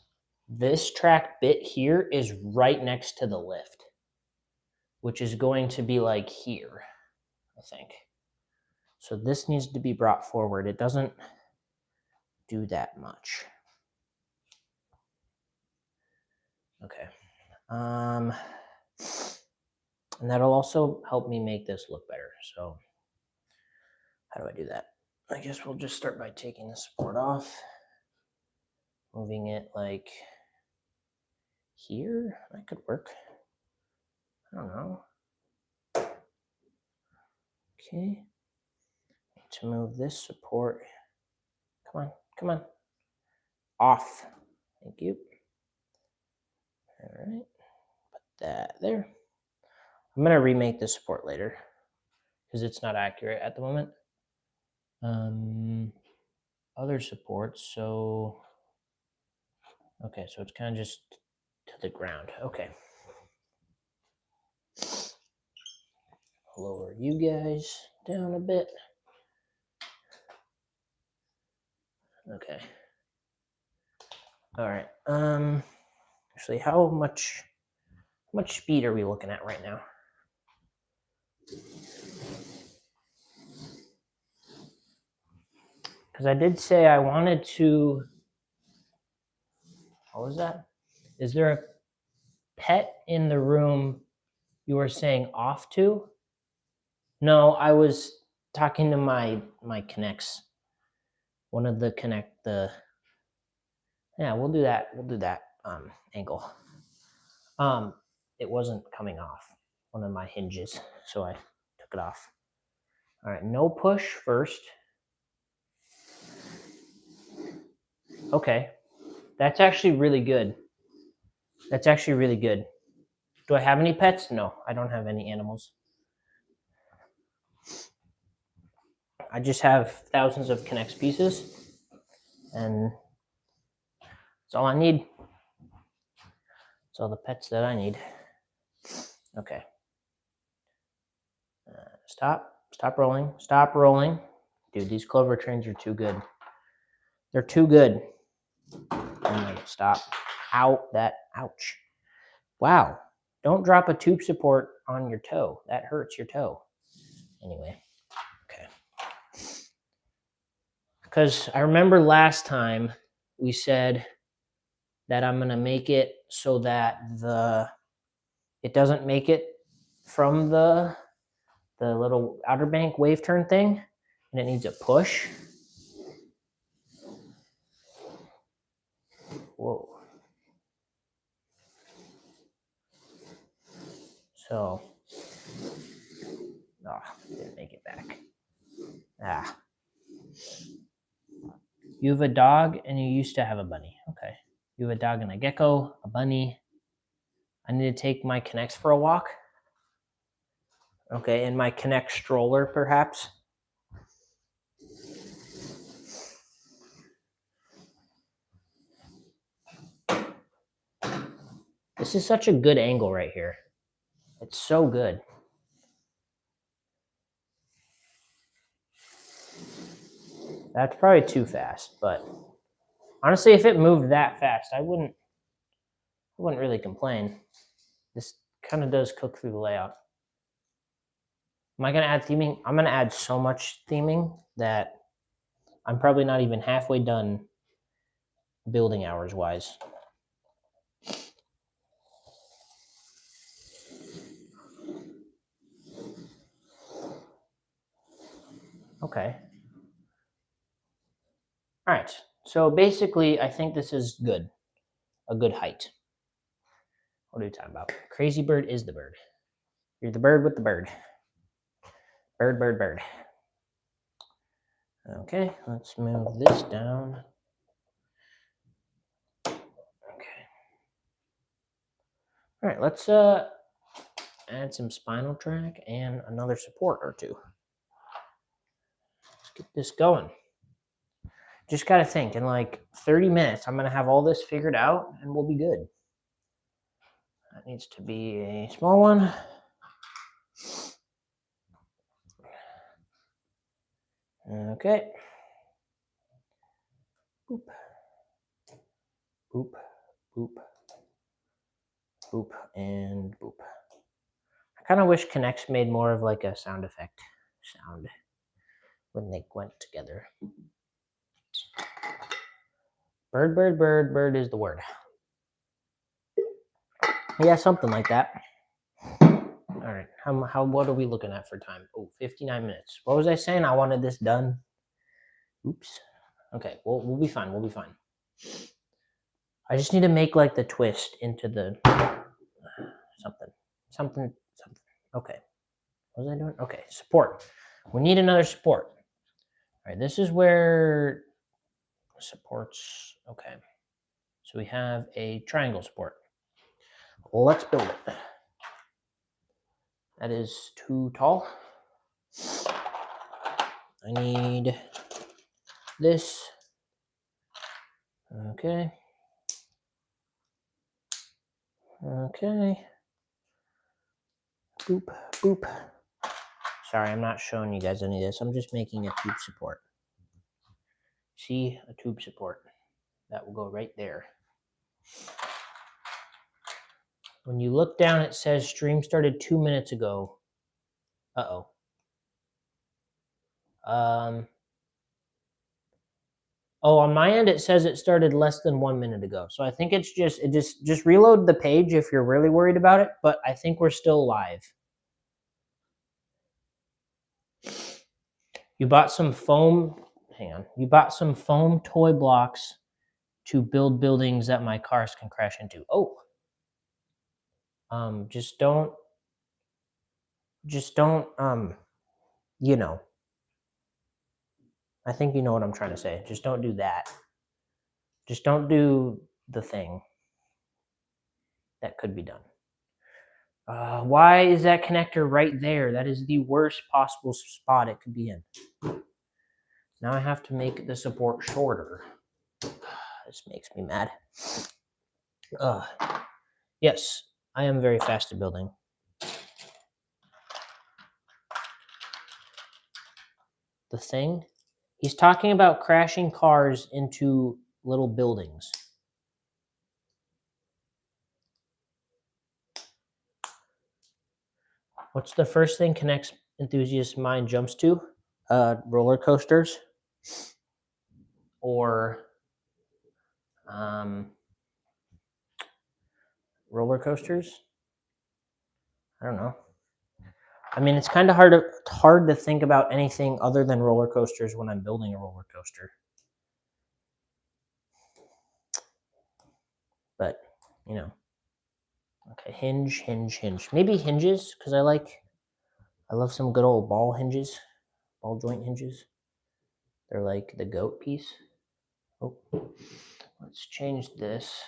this track bit here is right next to the lift, which is going to be like here, I think. So this needs to be brought forward. It doesn't do that much. Okay. And that'll also help me make this look better. So how do I do that? I guess we'll just start by taking the support off, moving it like here. That could work. I don't know. Okay. To move this support. Come on. Off. Thank you. All right. Put that there. I'm going to remake the support later because it's not accurate at the moment. Other supports. So, okay. So it's kind of just to the ground. Okay. Lower you guys down a bit. Okay. All right. Actually, how much speed are we looking at right now? because I did say I wanted to. What was that? Is there a pet in the room you were saying off to? No, I was talking to my Connects. One of the Connect yeah, we'll do that. We'll do that angle. It wasn't coming off one of my hinges, so I took it off. All right, no push first. Okay, that's actually really good. That's actually really good. Do I have any pets? No, I don't have any animals. I just have thousands of Connects pieces, and that's all I need. That's all the pets that I need. Okay. Stop rolling. Stop rolling. Dude, these clover trains are too good. They're too good. And then stop. Ouch. Wow. Don't drop a tube support on your toe. That hurts your toe. Anyway, okay. Because I remember last time we said that I'm gonna make it so that it doesn't make it from the little Outer Bank wave turn thing, and it needs a push. Whoa. So, didn't make it back. You have a dog and you used to have a bunny. Okay. You have a dog and a gecko, a bunny. I need to take my Connects for a walk. Okay, and my Connect stroller, perhaps. This is such a good angle right here. It's so good. That's probably too fast, but honestly, if it moved that fast, I wouldn't really complain. This kind of does cook through the layout. Am I going to add theming? I'm going to add so much theming that I'm probably not even halfway done building hours wise. Okay. All right. So basically, I think this is good. A good height. What are you talking about? Crazy bird is the bird. You're the bird with the bird. Bird. Okay, let's move this down. Okay. All right, let's add some spinal track and another support or two. Let's get this going. Just got to think, in like 30 minutes, I'm going to have all this figured out and we'll be good. That needs to be a small one. Okay. Boop. Boop. Boop. Boop. And boop. I kind of wish Connects made more of like a sound effect sound when they went together. Bird is the word. Yeah, something like that. All right, what are we looking at for time? Oh, 59 minutes. What was I saying? I wanted this done. Oops. Okay, we'll be fine. We'll be fine. I just need to make like the twist into the something. Okay. What was I doing? Okay, support. We need another support. All right, this is where supports. Okay. So we have a triangle support. Let's build it. That is too tall. I need this. Okay. Okay. Boop, boop. Sorry, I'm not showing you guys any of this. I'm just making a tube support. See, a tube support. That will go right there. When you look down, it says stream started 2 minutes ago. Uh-oh. Oh, on my end, it says it started less than 1 minute ago. So I think it's just reload the page if you're really worried about it, but I think we're still live. You bought some foam, hang on. You bought some foam toy blocks to build buildings that my cars can crash into. Oh. Just don't, you know, I think you know what I'm trying to say. Just don't do that. Just don't do the thing that could be done. Why is that connector right there? That is the worst possible spot it could be in. Now I have to make the support shorter. This makes me mad. Yes, I am very fast at building. The thing? He's talking about crashing cars into little buildings. What's the first thing Connect's enthusiast mind jumps to? Roller coasters or roller coasters. I don't know. I mean, it's kind of hard to think about anything other than roller coasters when I'm building a roller coaster. But you know, okay, hinge. Maybe hinges because I love some good old ball hinges, ball joint hinges. They're like the goat piece. Oh, let's change this.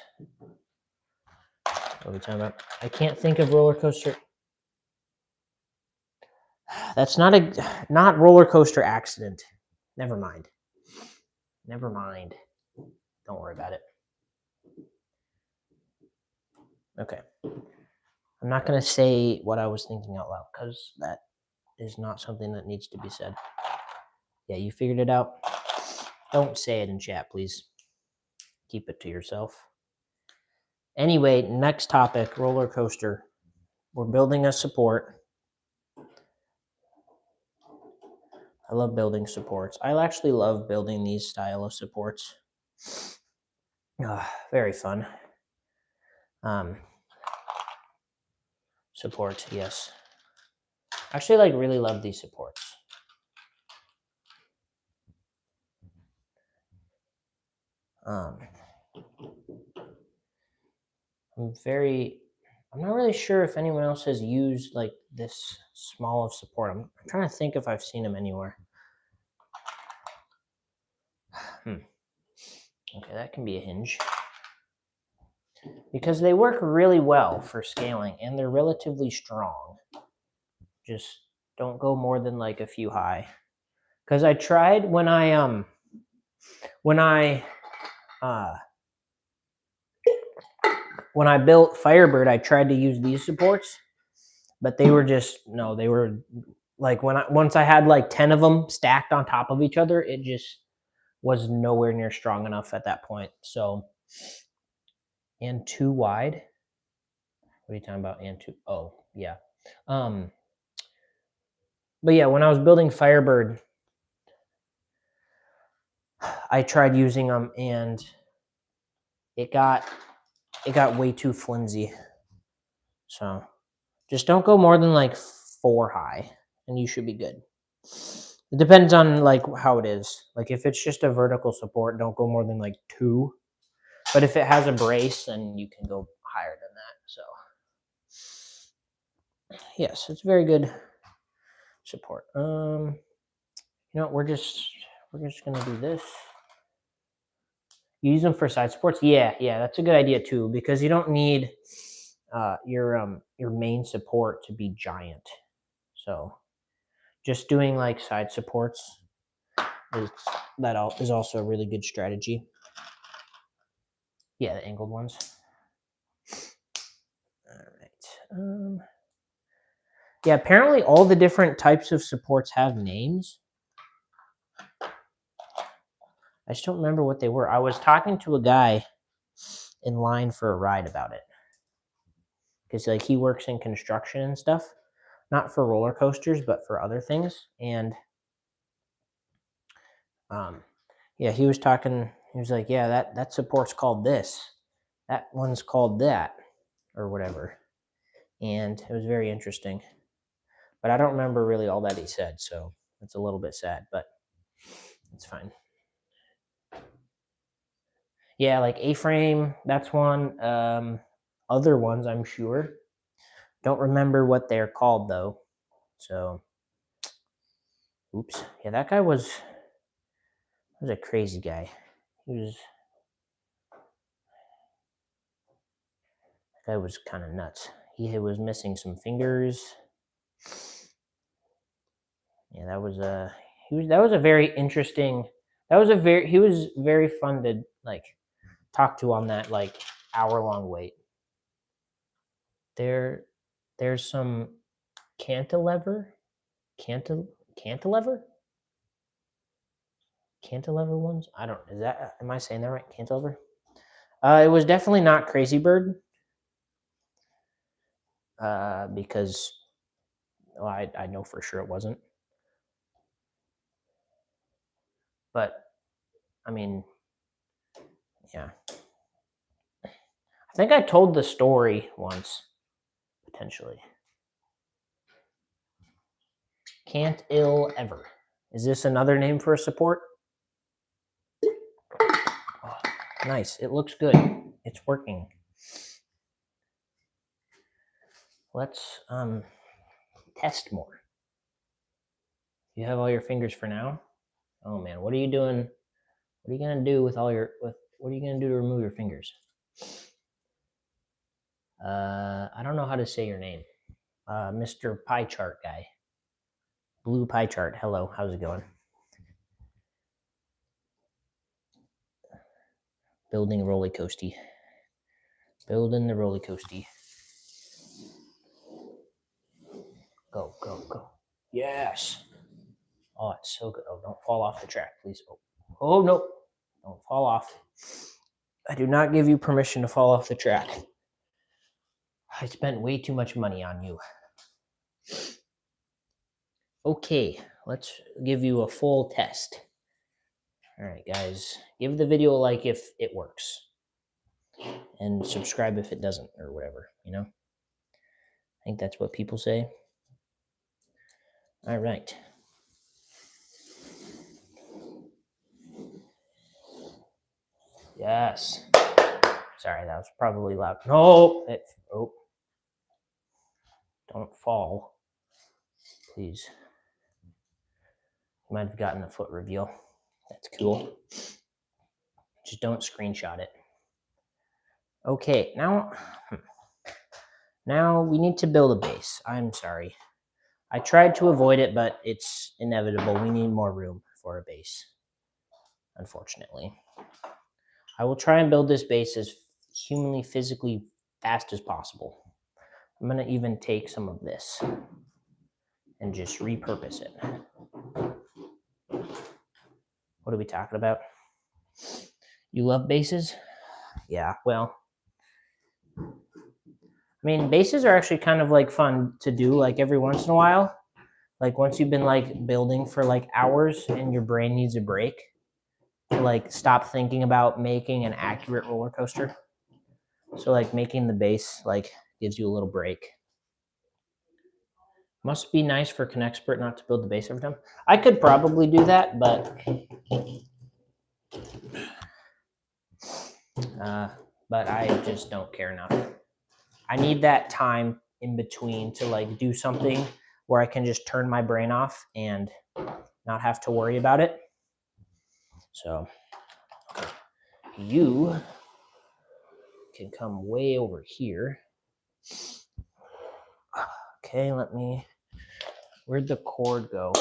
What are we talking about? I can't think of roller coaster. That's not roller coaster accident. Never mind. Don't worry about it. Okay. I'm not going to say what I was thinking out loud because that is not something that needs to be said. Yeah, you figured it out. Don't say it in chat, please. Keep it to yourself. Anyway, next topic, roller coaster. We're building a support. I love building supports. I actually love building these style of supports. Very fun. Support, yes. Actually, really love these supports. I'm not really sure if anyone else has used this small of support. I'm trying to think if I've seen them anywhere. Okay, that can be a hinge. Because they work really well for scaling and they're relatively strong. Just don't go more than a few high. Because I tried when I built Firebird, I tried to use these supports, but they were once I had 10 of them stacked on top of each other, it just was nowhere near strong enough at that point. So, and too wide. What are you talking about? And too? Oh, yeah. But yeah, when I was building Firebird, I tried using them and it got way too flimsy. So just don't go more than 4 high and you should be good. It depends on how it is. If it's just a vertical support, don't go more than 2. But if it has a brace, then you can go higher than that. So yes, it's very good support. We're just gonna do this. You use them for side supports. Yeah, that's a good idea too because you don't need your main support to be giant. So just doing side supports is also a really good strategy. Yeah, the angled ones. All right. Yeah, apparently all the different types of supports have names. I just don't remember what they were. I was talking to a guy in line for a ride about it because he works in construction and stuff, not for roller coasters but for other things. And Yeah, he was talking. He was like, "Yeah, that support's called this. That one's called that, or whatever." And it was very interesting. But I don't remember really all that he said, so it's a little bit sad, but it's fine. Yeah, like A-frame, that's one. Other ones, I'm sure. Don't remember what they're called though. So, oops. Yeah, that guy was a crazy guy. That guy was kind of nuts. He was missing some fingers. Yeah, that was a very interesting. He was very fun to like talk to on that like hour-long wait. There's some cantilever cantilever cantilever ones. I don't. Is that? Am I saying that right? Cantilever. It was definitely not Crazy Bird. Because well, I know for sure it wasn't. But I mean, yeah. I think I told the story once, potentially. Can't ill ever. Is this another name for a support? Oh, nice. It looks good. It's working. Let's test more. You have all your fingers for now? Oh man, what are you doing? What are you gonna do with all your what are you gonna do to remove your fingers? I don't know how to say your name. Mr. Pie Chart guy. Blue Pie Chart. Hello, how's it going? Building roller coasty. Building the roller coasty. Go, go, go. Yes. Oh, it's so good. Oh, don't fall off the track, please. Oh no. Don't fall off. I do not give you permission to fall off the track. I spent way too much money on you. Okay, let's give you a full test. All right, guys, give the video a like if it works. And subscribe if it doesn't, or whatever, you know? I think that's what people say. All right. Yes. Sorry, that was probably loud. No! Oh. Don't fall. Please. You might have gotten a foot reveal. That's cool. Just don't screenshot it. Okay, now we need to build a base. I'm sorry. I tried to avoid it, but it's inevitable. We need more room for a base, unfortunately. I will try and build this base as humanly, physically fast as possible. I'm going to even take some of this and just repurpose it. What are we talking about? You love bases? Yeah, well, I mean, bases are actually kind of like fun to do like every once in a while. Like once you've been like building for like hours and your brain needs a break to like stop thinking about making an accurate roller coaster. So like making the base like gives you a little break. Must be nice for Connexpert not to build the base every time. I could probably do that, but I just don't care enough. I need that time in between to like do something where I can just turn my brain off and not have to worry about it. So you can come way over here. Okay, where'd the cord go?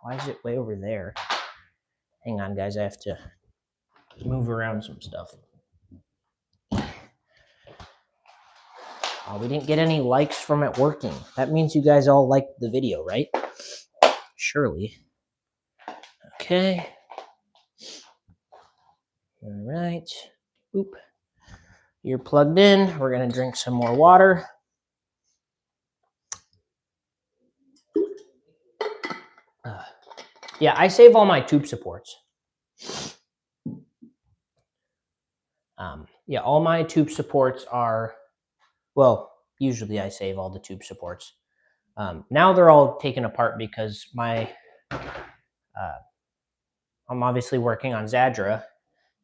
Why is it way over there? Hang on, guys, I have to move around some stuff. We didn't get any likes from it working. That means you guys all liked the video, right? Surely. Okay. All right. Oop. You're plugged in. We're going to drink some more water. Yeah, I save all my tube supports. Yeah, all my tube supports are, well, usually I save all the tube supports. Now they're all taken apart because I'm obviously working on Zadra,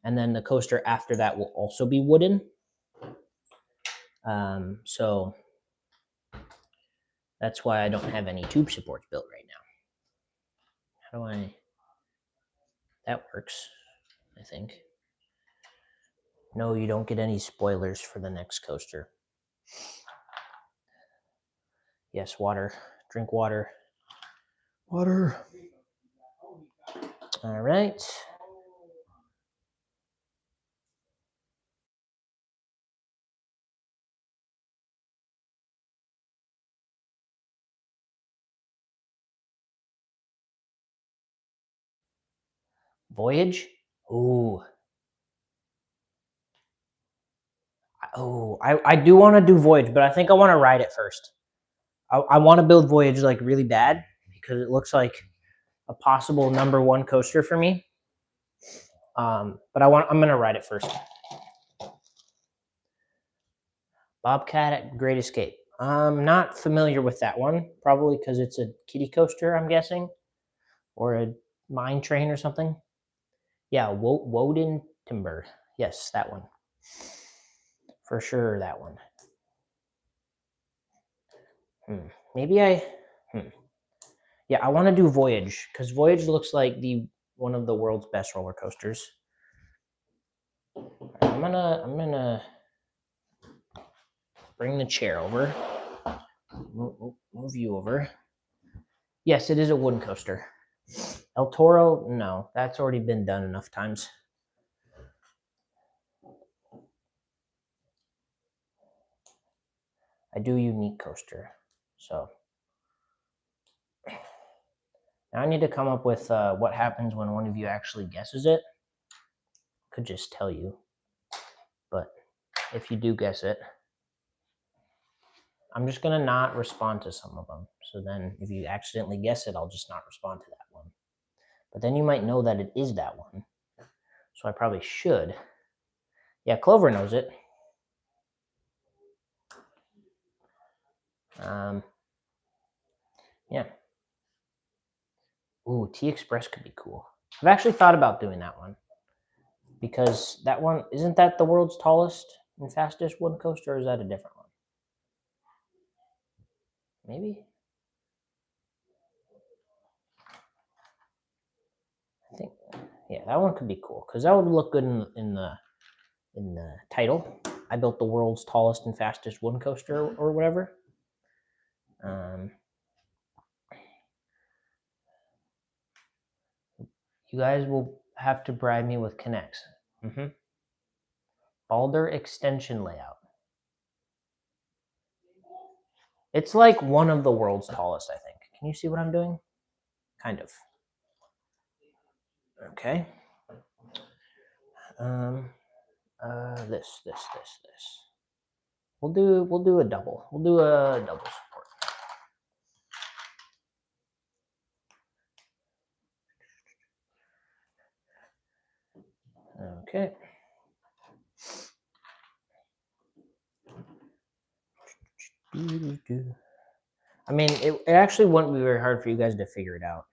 and then the coaster after that will also be wooden. So that's why I don't have any tube supports built right now. How do I? That works, I think. No, you don't get any spoilers for the next coaster. Yes, water. Drink water. Water. All right. Voyage. Ooh. Oh, I do want to do Voyage, but I think I want to ride it first. I want to build Voyage like really bad because it looks like a possible #1 coaster for me. But I'm gonna ride it first. Bobcat at Great Escape. I'm not familiar with that one, probably because it's a kiddie coaster, I'm guessing, or a mine train or something. Yeah, Woden Timber. Yes, that one. For sure, that one. Maybe yeah, I want to do Voyage because Voyage looks like one of the world's best roller coasters. I'm gonna bring the chair over. Move you over. Yes, it is a wooden coaster. El Toro, no, that's already been done enough times. I do unique coaster, so now I need to come up with what happens when one of you actually guesses it. Could just tell you, but if you do guess it, I'm just gonna not respond to some of them. So then, if you accidentally guess it, I'll just not respond to that one. But then you might know that it is that one, so I probably should. Yeah, Clover knows it. Yeah. Ooh, T Express could be cool. I've actually thought about doing that one because that one isn't that the world's tallest and fastest wooden coaster, or is that a different one? Maybe. I think, yeah, that one could be cool because that would look good in the title. I built the world's tallest and fastest wooden coaster, or whatever. You guys will have to bribe me with connects. Balder extension layout. It's like one of the world's tallest, I think. Can you see what I'm doing? Kind of. Okay. This. We'll do a double. We'll do a double support. Okay. I mean, it actually wouldn't be very hard for you guys to figure it out.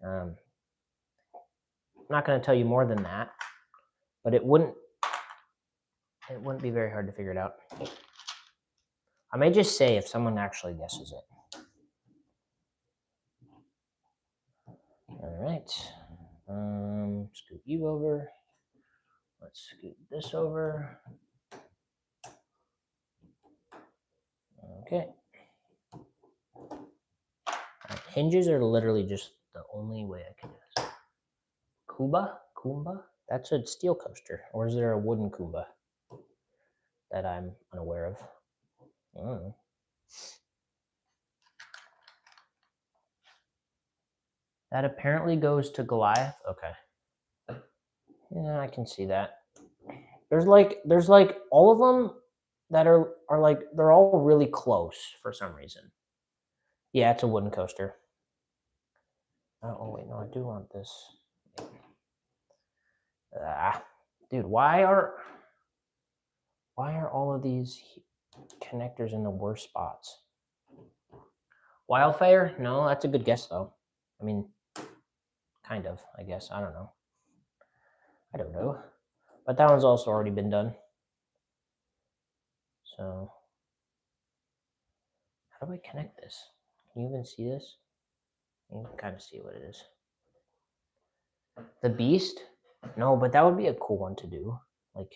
I'm not going to tell you more than that, but it wouldn't be very hard to figure it out. I may just say if someone actually guesses it. All right. Scoot you over. Let's scoot this over. Okay. Hinges are literally just the only way I can do this. Kumba? That's a steel coaster. Or is there a wooden Kumba that I'm unaware of? I don't know. That apparently goes to Goliath. Okay. Yeah, I can see that. There's like all of them that are like they're all really close for some reason. Yeah, it's a wooden coaster. Oh wait, no, I do want this. Dude, why are all of these connectors in the worst spots? Wildfire? No, that's a good guess though. I mean, kind of, I guess. I don't know. But that one's also already been done. So, how do I connect this? Can you even see this? You can kind of see what it is. The beast? No, but that would be a cool one to do. Like,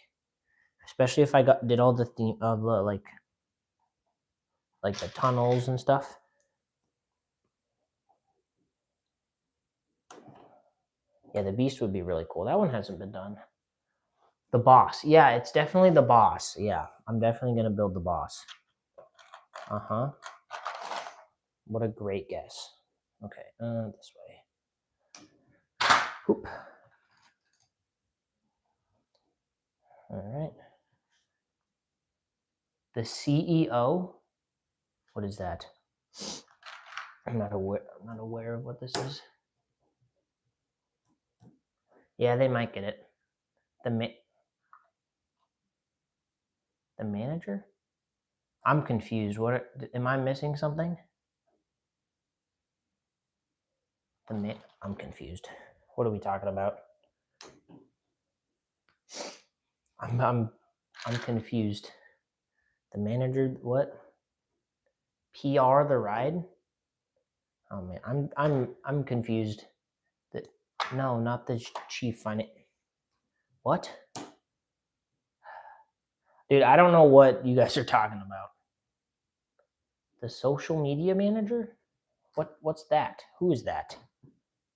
especially if I did all the theme of the like the tunnels and stuff. Yeah, the beast would be really cool. That one hasn't been done. The boss. Yeah, it's definitely the boss. Yeah, I'm definitely going to build the boss. Uh-huh. What a great guess. Okay, this way. Oop. All right. The CEO? What is that? I'm not aware of what this is. Yeah, they might get it. The manager? I'm confused. Am I missing something? I'm confused. What are we talking about? I'm confused. The manager, what? PR the ride? Oh man, I'm confused. No, not the chief finance. What? Dude, I don't know what you guys are talking about. The social media manager? What's that? Who is that?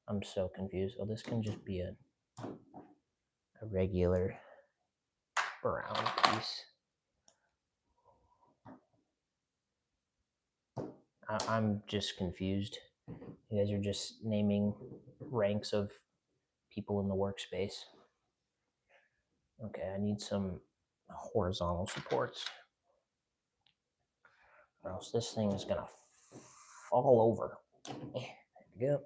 I'm so confused. Oh, this can just be a regular brown piece. I'm just confused. You guys are just naming ranks of people in the workspace. Okay, I need some horizontal supports, or else this thing is gonna fall over. There we go.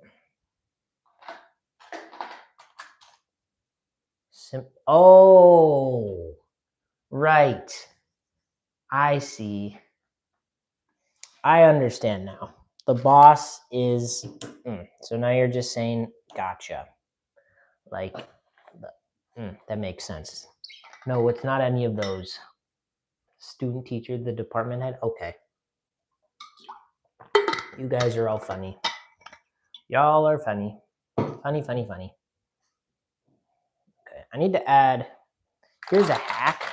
Oh, right. I see. I understand now. The boss is. So now you're just saying, gotcha. Like, that makes sense. No, it's not any of those. Student, teacher, the department head. Okay. You guys are all funny. Y'all are funny. Funny. Okay. I need to add. Here's a hack.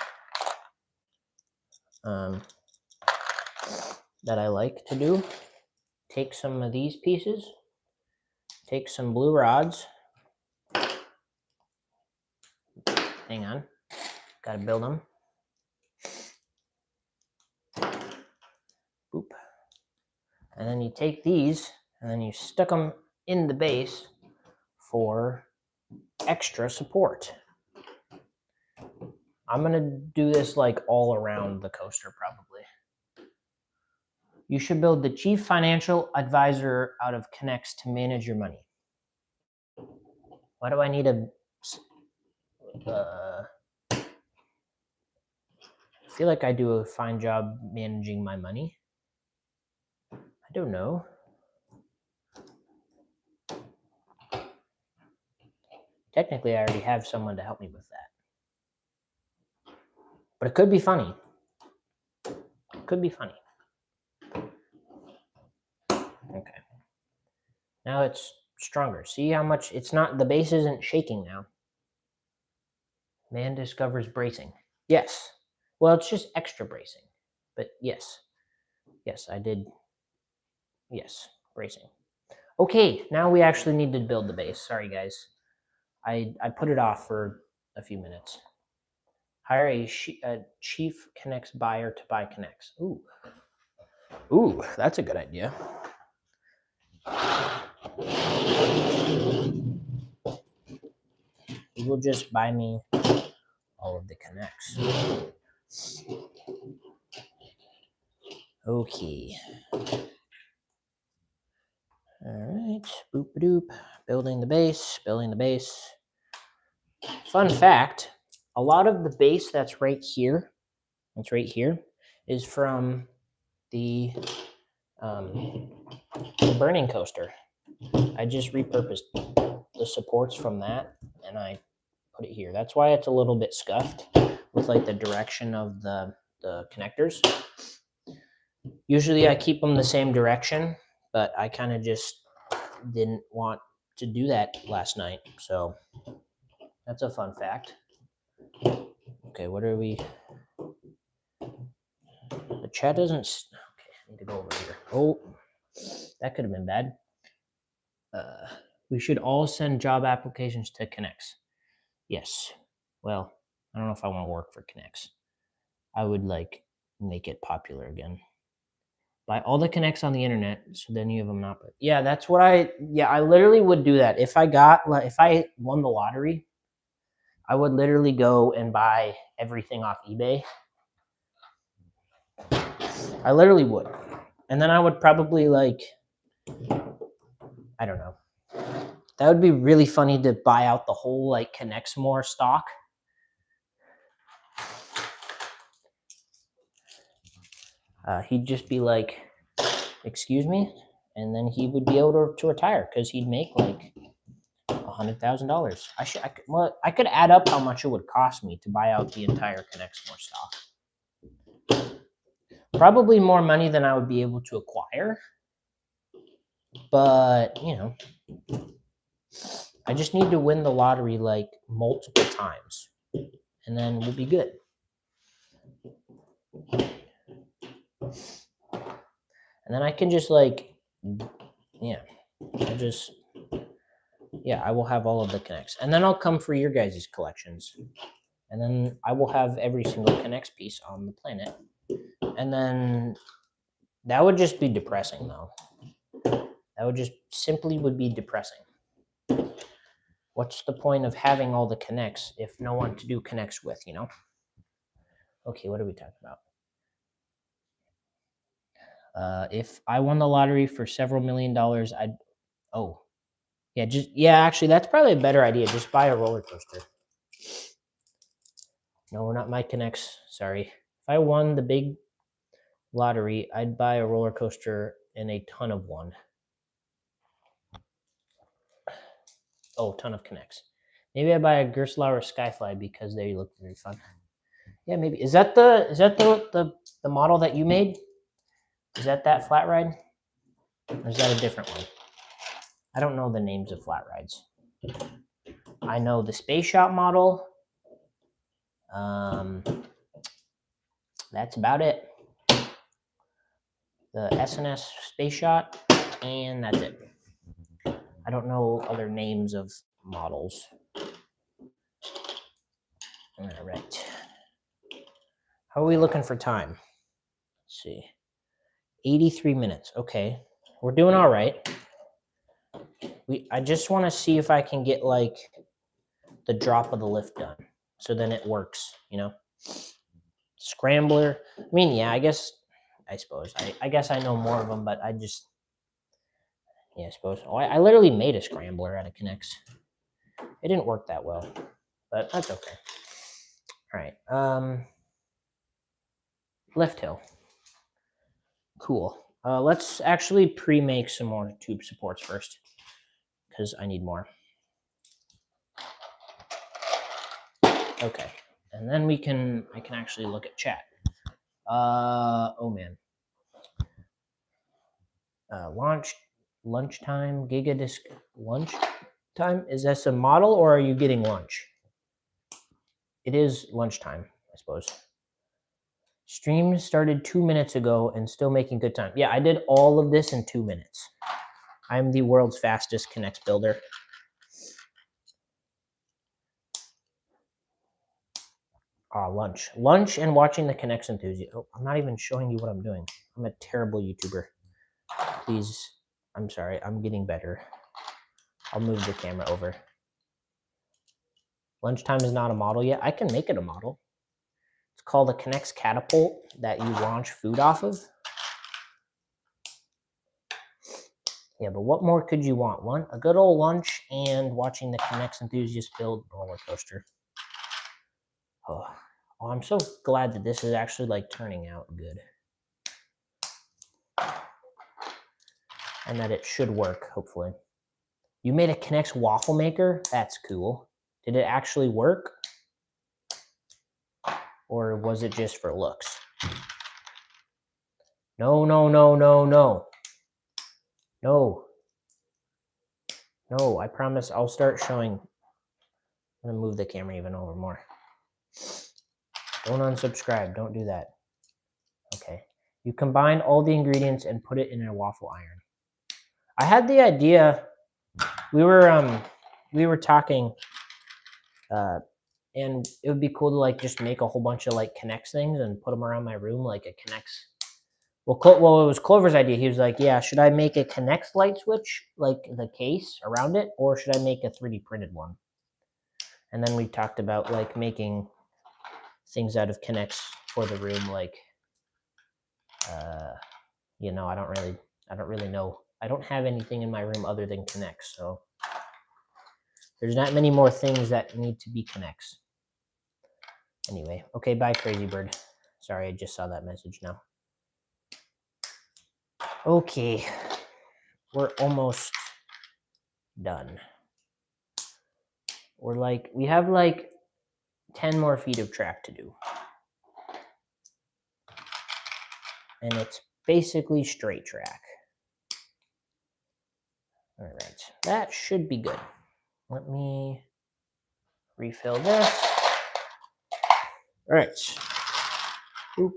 That I like to do. Take some of these pieces. Take some blue rods. Hang on. Gotta build them. Boop. And then you take these and then you stick them in the base for extra support. I'm gonna do this like all around the coaster probably. You should build the chief financial advisor out of Connects to manage your money. Why do I need a... I feel like I do a fine job managing my money. I don't know. Technically, I already have someone to help me with that. But it could be funny. It could be funny. Okay. Now it's stronger. See how much it's not, the base isn't shaking now. Man discovers bracing. Yes. Well, it's just extra bracing. But yes. Yes, I did. Yes, bracing. Okay, now we actually need to build the base. Sorry, guys. I put it off for a few minutes. Hire a chief Connects buyer to buy Connects. Ooh, that's a good idea. He will just buy me all of the Connects. Okay. All right. Boop doop. Building the base. Fun fact, a lot of the base that's right here, is from the burning coaster. I just repurposed the supports from that and I put it here. That's why it's a little bit scuffed with like the direction of the connectors. Usually I keep them the same direction, but I kind of just didn't want to do that last night. So that's a fun fact. Okay, what are we? The chat doesn't. Okay, I need to go over here. Oh, that could have been bad. We should all send job applications to Connects. Yes. Well, I don't know if I want to work for Connects. I would like make it popular again. Buy all the Connects on the internet, so then you have them not. Yeah, that's what I literally would do that. If I won the lottery, I would literally go and buy everything off eBay. I literally would. And then I would probably like, I don't know. That would be really funny to buy out the whole like Connects More stock. He'd just be like, excuse me? And then he would be able to retire because he'd make like $100,000. I could add up how much it would cost me to buy out the entire Connects More stock. Probably more money than I would be able to acquire. But, you know, I just need to win the lottery like multiple times. And then we'll be good. And then I can just like, yeah, I will have all of the Connects. And then I'll come for your guys' collections. And then I will have every single Connects piece on the planet. And then that would just be depressing, though. That would just simply would be depressing. What's the point of having all the Connects if no one to do Connects with, you know? Okay, what are we talking about? If I won the lottery for several $1 million, actually, that's probably a better idea. Just buy a roller coaster. No, not my Connects. Sorry. If I won the big lottery, I'd buy a roller coaster and a ton of one. Oh, ton of Connects. Maybe I buy a Gerstlauer Skyfly because they look very fun. Yeah, maybe. Is that the model that you made? Is that flat ride? Or is that a different one? I don't know the names of flat rides. I know the Space Shot model. That's about it. The SNS Space Shot, and that's it. I don't know other names of models. All right. How are we looking for time? Let's see. 83 minutes. Okay. We're doing all right. I just want to see if I can get like the drop of the lift done. So then it works, you know? Scrambler. I mean, yeah, I suppose. I guess I know more of them, but I suppose. Oh, I literally made a scrambler out of Connects. It didn't work that well, but that's okay. All right. Lift hill. Cool. Let's actually pre-make some more tube supports first because I need more. Okay. And then I can actually look at chat. Oh man. Lunchtime, Gigadisc lunchtime. Is this a model or are you getting lunch? It is lunchtime, I suppose. Stream started 2 minutes ago and still making good time. Yeah, I did all of this in 2 minutes. I'm the world's fastest Connects builder. Lunch and watching the Connects enthusiast. Oh, I'm not even showing you what I'm doing. I'm a terrible YouTuber. Please, I'm sorry. I'm getting better. I'll move the camera over. Lunchtime is not a model yet. I can make it a model. It's called a Connects catapult that you launch food off of. Yeah, but what more could you want? A good old lunch and watching the Connects enthusiast build roller coaster. Oh, I'm so glad that this is actually like turning out good. And that it should work, hopefully. You made a K'NEX waffle maker? That's cool. Did it actually work? Or was it just for looks? No, no, no, no, no. No. No, I promise I'll start showing. I'm going to move the camera even over more. Don't unsubscribe. Don't do that. Okay. You combine all the ingredients and put it in a waffle iron. I had the idea. We were talking, and it would be cool to like just make a whole bunch of like K'NEX things and put them around my room, like a K'NEX. Well, it was Clover's idea. He was like, "Yeah, should I make a K'NEX light switch, like the case around it, or should I make a 3D printed one?" And then we talked about like making things out of K'NEX for the room, like, you know, I don't really know. I don't have anything in my room other than K'NEX, so there's not many more things that need to be K'NEX. Anyway, okay, bye, Crazy Bird. Sorry, I just saw that message now. Okay, we're almost done. We have like 10 more feet of track to do. And it's basically straight track. All right, that should be good. Let me refill this. All right. Oop.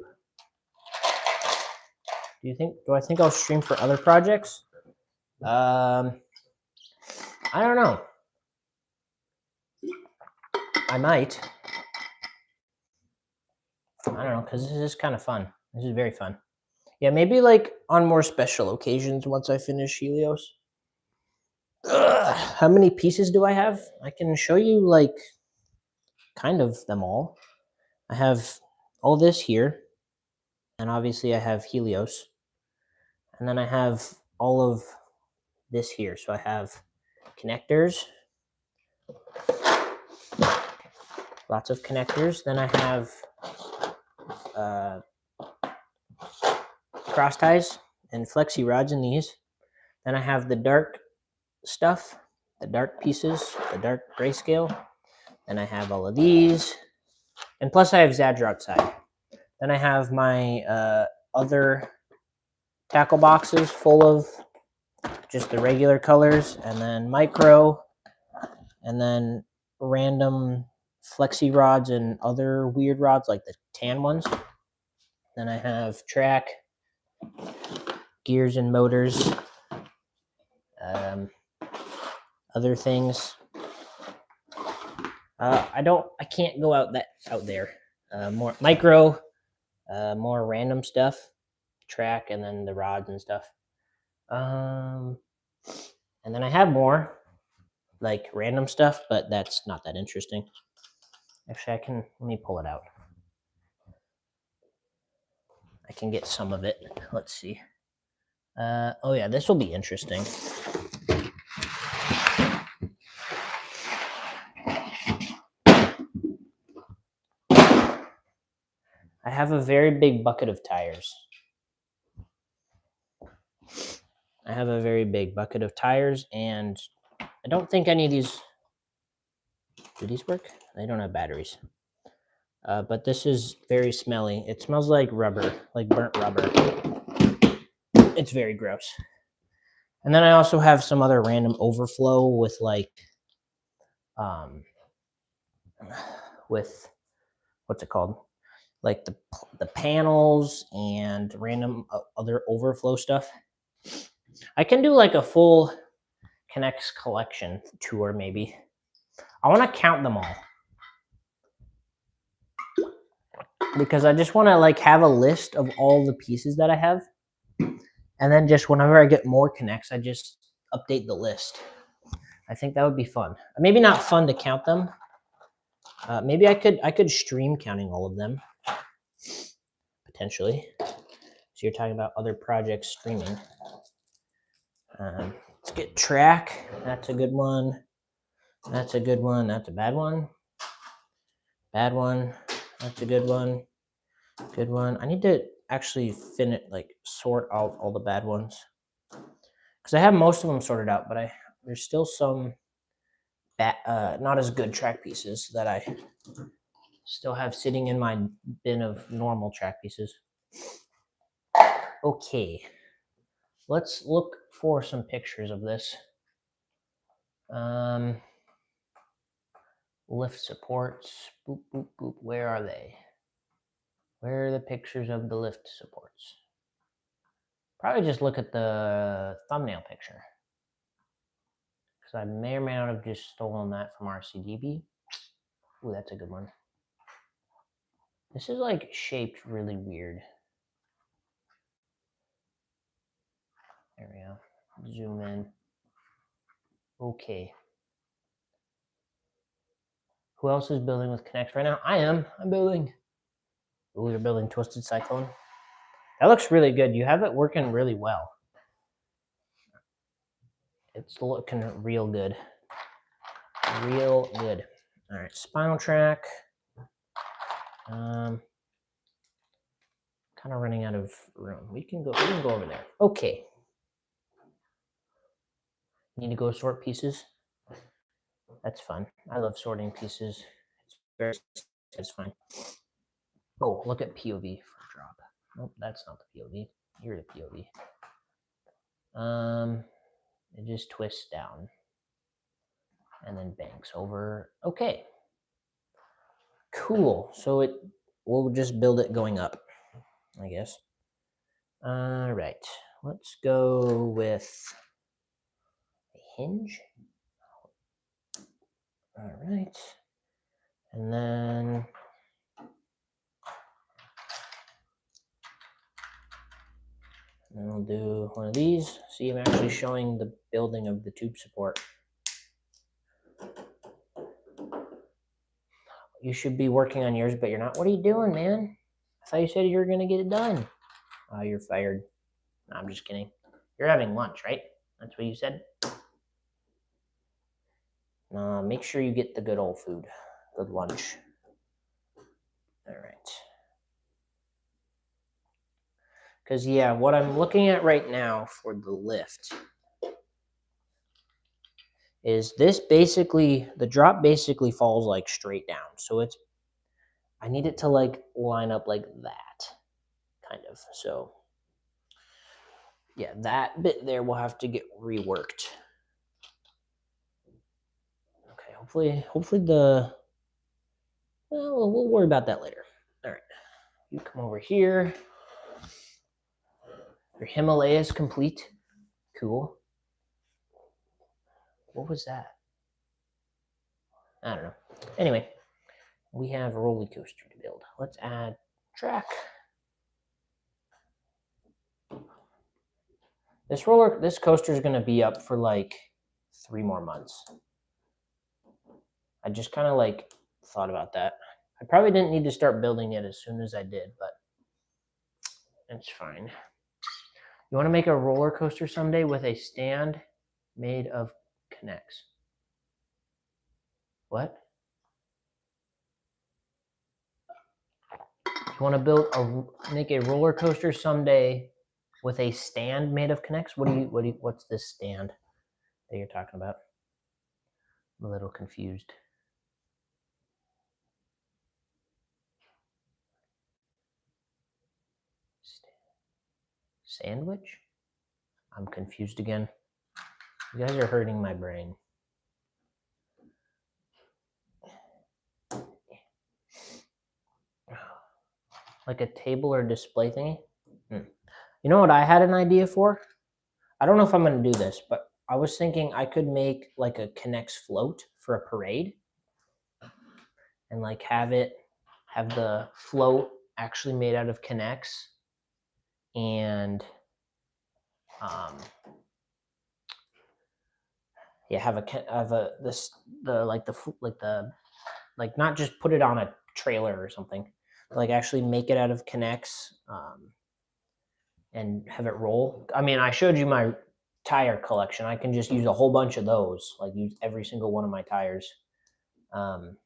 Do I think I'll stream for other projects? I don't know. I might. I don't know, because this is kind of fun. This is very fun. Yeah, maybe like on more special occasions once I finish Helios. How many pieces do I have? I can show you like kind of them all. I have all this here, and obviously I have Helios. And then I have all of this here. So I have connectors, lots of connectors. Then I have cross ties and flexi rods in these. Then I have the dark stuff, the dark pieces, the dark grayscale. Then I have all of these. And plus I have Zadra outside. Then I have my other tackle boxes full of just the regular colors, and then micro, and then random flexi rods and other weird rods like the tan ones. Then I have track, gears and motors, other things. I can't go out there. More micro, more random stuff, track, and then the rods and stuff. And then I have more like random stuff, but that's not that interesting. Actually, let me pull it out. I can get some of it. Let's see. Oh yeah, this will be interesting. I have a very big bucket of tires. And I don't think any of these, do these work? They don't have batteries. But this is very smelly. It smells like rubber, like burnt rubber. It's very gross. And then I also have some other random overflow with like, with, what's it called? Like the panels and random other overflow stuff. I can do like a full K'NEX collection tour maybe. I want to count them all, because I just want to like have a list of all the pieces that I have, and then just whenever I get more K'NEX, I just update the list. I think that would be fun. Maybe not fun to count them. Maybe I could stream counting all of them potentially. So you're talking about other projects streaming. Let's get track. That's a good one. That's a good one. That's a bad one. Bad one. That's a good one. Good one. I need to actually finish, like, sort out all the bad ones. Because I have most of them sorted out, but there's still some not as good track pieces that I still have sitting in my bin of normal track pieces. Okay. Let's look for some pictures of this. Lift supports. Boop, boop, boop. Where are they? Where are the pictures of the lift supports? Probably just look at the thumbnail picture. Because I may or may not have just stolen that from RCDB. Ooh, that's a good one. This is like shaped really weird. There we go. Zoom in. Okay. Who else is building with Connects right now? I am. I'm building. Ooh, you're building Twisted Cyclone. That looks really good. You have it working really well. It's looking real good. Real good. All right, spinal track. Kind of running out of room. We can go over there. Okay. Need to go sort pieces. That's fun. I love sorting pieces. It's very satisfying. Oh, look at POV for drop. Nope, that's not the POV. You're the POV. It just twists down and then banks over. Okay. Cool. So we'll just build it going up, I guess. All right. Let's go with a hinge. All right. And then we'll do one of these. See, I'm actually showing the building of the tube support. You should be working on yours, but you're not. What are you doing, man? I thought you said you were going to get it done. Oh, you're fired. No, I'm just kidding. You're having lunch, right? That's what you said? Make sure you get the good old food. Good lunch. All right. Because, yeah, what I'm looking at right now for the lift is this basically, the drop basically falls like straight down. So I need it to like line up like that, kind of. So, yeah, that bit there will have to get reworked. Okay, hopefully we'll worry about that later. All right, you come over here. Your Himalaya is complete. Cool. What was that? I don't know. Anyway, we have a roller coaster to build. Let's add track. This coaster is going to be up for like 3 more months. I just kind of like thought about that. I probably didn't need to start building it as soon as I did, but it's fine. You want to make a roller coaster someday with a stand made of connects? What? You want to make a roller coaster someday with a stand made of connects? What's this stand that you're talking about? I'm a little confused. Sandwich? I'm confused again. You guys are hurting my brain. Like a table or display thingy? You know what I had an idea for? I don't know if I'm going to do this, but I was thinking I could make like a Connects float for a parade and like have the float actually made out of Connects and not just put it on a trailer or something, but like actually make it out of Connects and have it roll. I mean, I showed you my tire collection. I can just use a whole bunch of those, like use every single one of my tires, and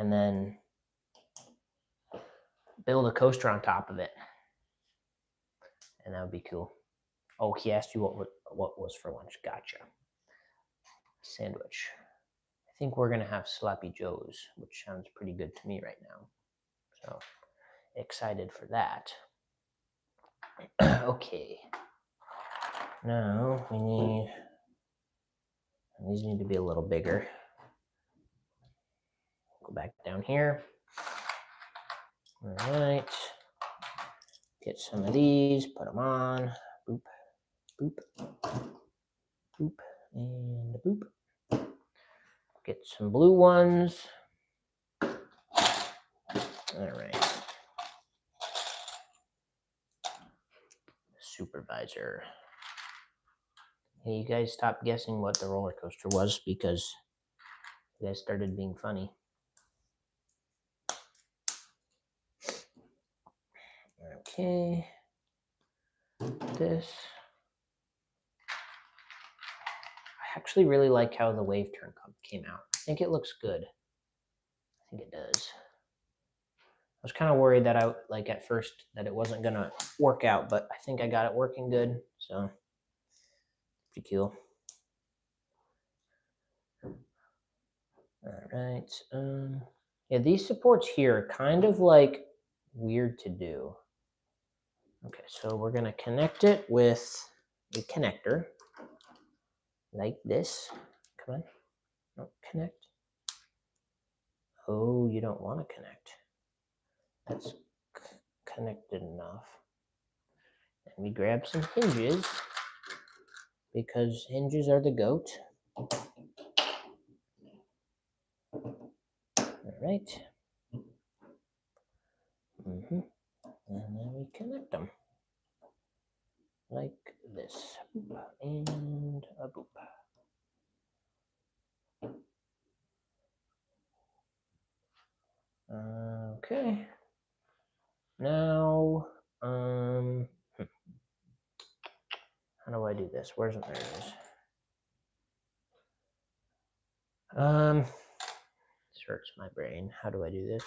and then build a coaster on top of it. And that would be cool. Oh, he asked you what was for lunch. Gotcha. Sandwich. I think we're going to have Sloppy Joe's, which sounds pretty good to me right now. So excited for that. Okay. Now these need to be a little bigger. Go back down here. All right. Get some of these, put them on. Boop, boop, boop, and boop. Get some blue ones. All right. Supervisor. Hey, you guys stopped guessing what the roller coaster was because you guys started being funny. Okay. This. I actually really like how the wave turn came out. I think it looks good. I think it does. I was kind of worried that at first that it wasn't gonna work out, but I think I got it working good. So pretty cool. All right. Yeah, these supports here are kind of like weird to do. Okay, so we're gonna connect it with a connector like this. Come on, no, connect. Oh, you don't want to connect. That's connected enough. And we grab some hinges because hinges are the goat. All right. And then we connect them like this. Boop, and a boop. Okay. Now, how do I do this? There it is. This hurts my brain. How do I do this?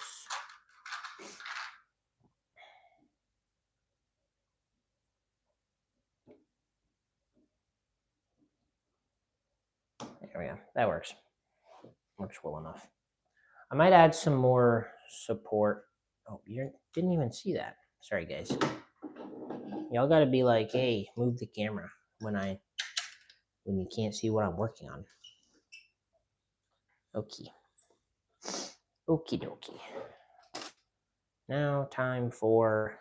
There we go. That works. Works well enough. I might add some more support. Oh, you didn't even see that. Sorry, guys. Y'all got to be like, hey, move the camera when you can't see what I'm working on. Okay. Okie dokie. Now time for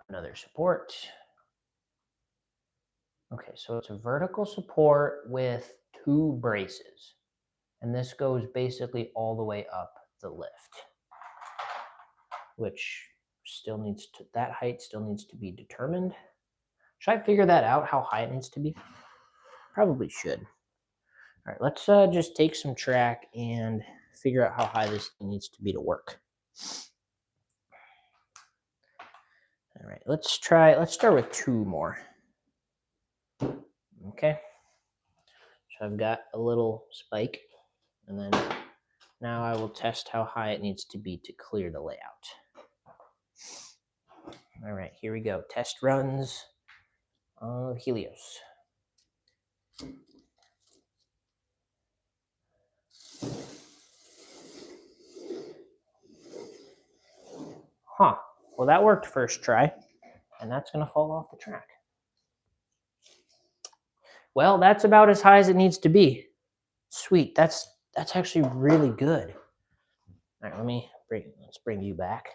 another support. Okay, so it's a vertical support with 2 braces. And this goes basically all the way up the lift, which that height still needs to be determined. Should I figure that out, how high it needs to be? Probably should. All right, let's just take some track and figure out how high this needs to be to work. All right, let's start with 2 more. Okay. So I've got a little spike, and then now I will test how high it needs to be to clear the layout. All right, here we go. Test runs of Helios. Huh. Well, that worked first try, and that's going to fall off the track. Well, that's about as high as it needs to be. Sweet. That's actually really good. All right, let's bring you back.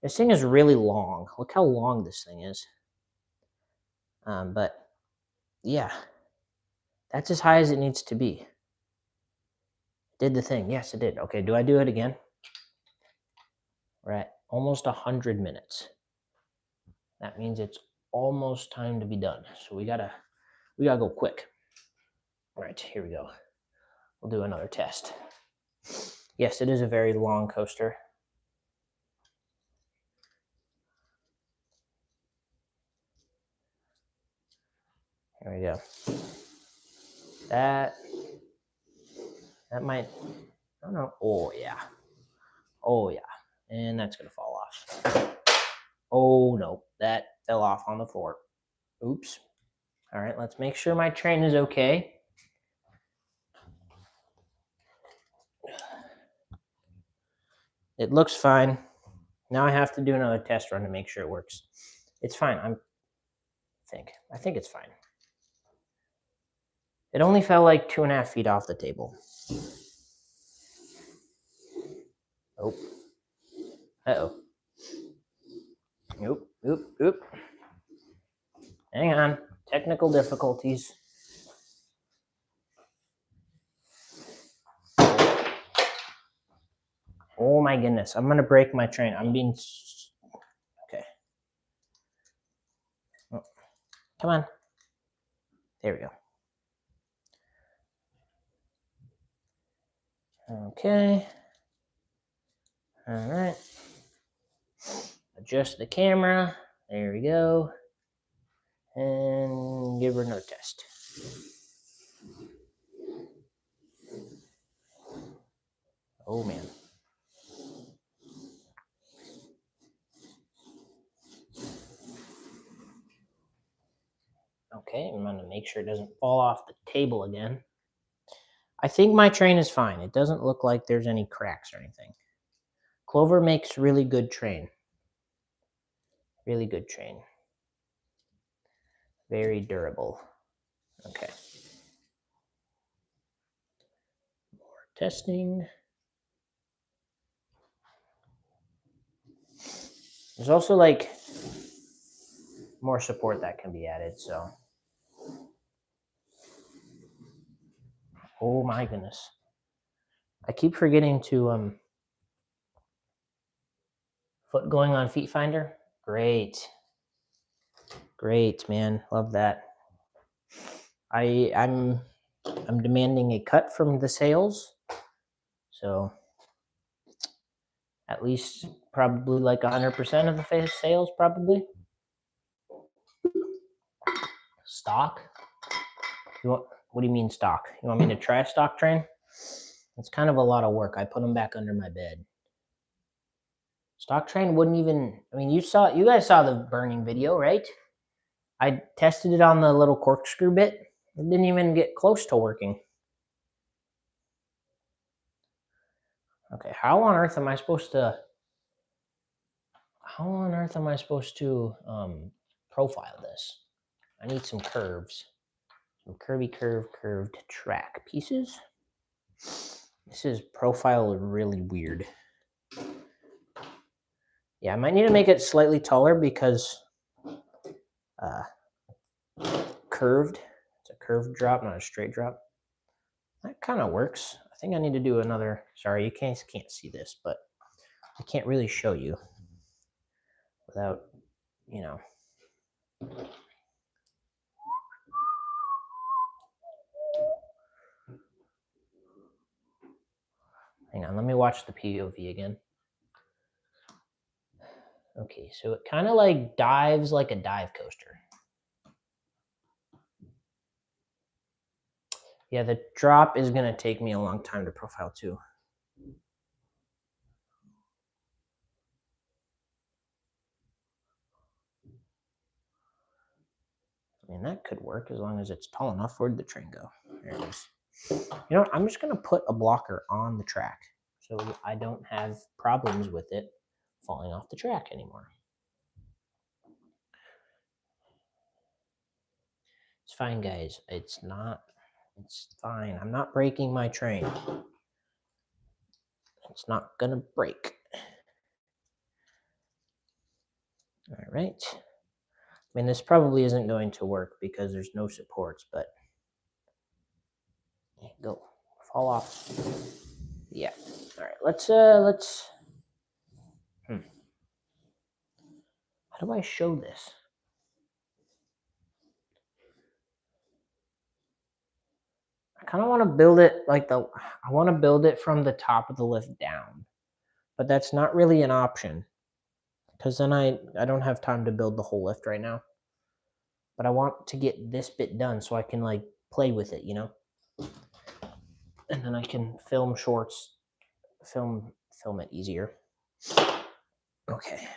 This thing is really long. Look how long this thing is. But yeah, that's as high as it needs to be. Did the thing. Yes, it did. Okay, do I do it again? We're at almost 100 minutes. That means it's almost time to be done. So we gotta go quick. All right, here we go. We'll do another test. Yes, it is a very long coaster. Here we go. That might Oh no. Oh yeah. Oh yeah. And that's gonna fall off. Oh no, that fell off on the floor. Oops. All right, let's make sure my train is okay. It looks fine. Now I have to do another test run to make sure it works. It's fine. I think it's fine. It only fell like 2.5 feet off the table. Oh. Uh-oh. Oop, oop, oop. Hang on. Technical difficulties. Oh my goodness. I'm going to break my train. I'm being... Okay. Oh. Come on. There we go. Okay. All right. Adjust the camera. There we go. And give her another test. Oh man. Okay, I'm gonna make sure it doesn't fall off the table again. I think my train is fine. It doesn't look like there's any cracks or anything. Clover makes really good train. Really good train. Very durable. Okay. More testing. There's also like more support that can be added, so. Oh my goodness. I keep forgetting to foot going on feet finder. Great. Great, man. Love that. I'm demanding a cut from the sales. So at least probably like 100% of the sales probably. Stock? What do you mean stock? You want me to try a stock train? It's kind of a lot of work. I put them back under my bed. Stock train wouldn't even, I mean, you guys saw the burning video, right? I tested it on the little corkscrew bit. It didn't even get close to working. Okay, how on earth am I supposed to profile this? I need some curves. Some curved track pieces. This is profile really weird. Yeah, I might need to make it slightly taller because curved. It's a curved drop, not a straight drop. That kind of works. I think I need to do another. Sorry, you can't see this, but I can't really show you without, you know. Hang on, let me watch the POV again. Okay, so it kind of like dives like a dive coaster. Yeah, the drop is going to take me a long time to profile too. I mean, that could work as long as it's tall enough. Where'd the train go? There it is. You know what? I'm just going to put a blocker on the track so I don't have problems with it falling off the track anymore. It's fine, guys. It's fine. I'm not breaking my train. It's not going to break. All right. I mean, this probably isn't going to work because there's no supports, but go. Fall off. Yeah. All right. Let's how do I show this? I kind of want to build it like I want to build it from the top of the lift down, but that's not really an option because then I don't have time to build the whole lift right now. But I want to get this bit done so I can like play with it, you know? And then I can film shorts film it easier. Okay.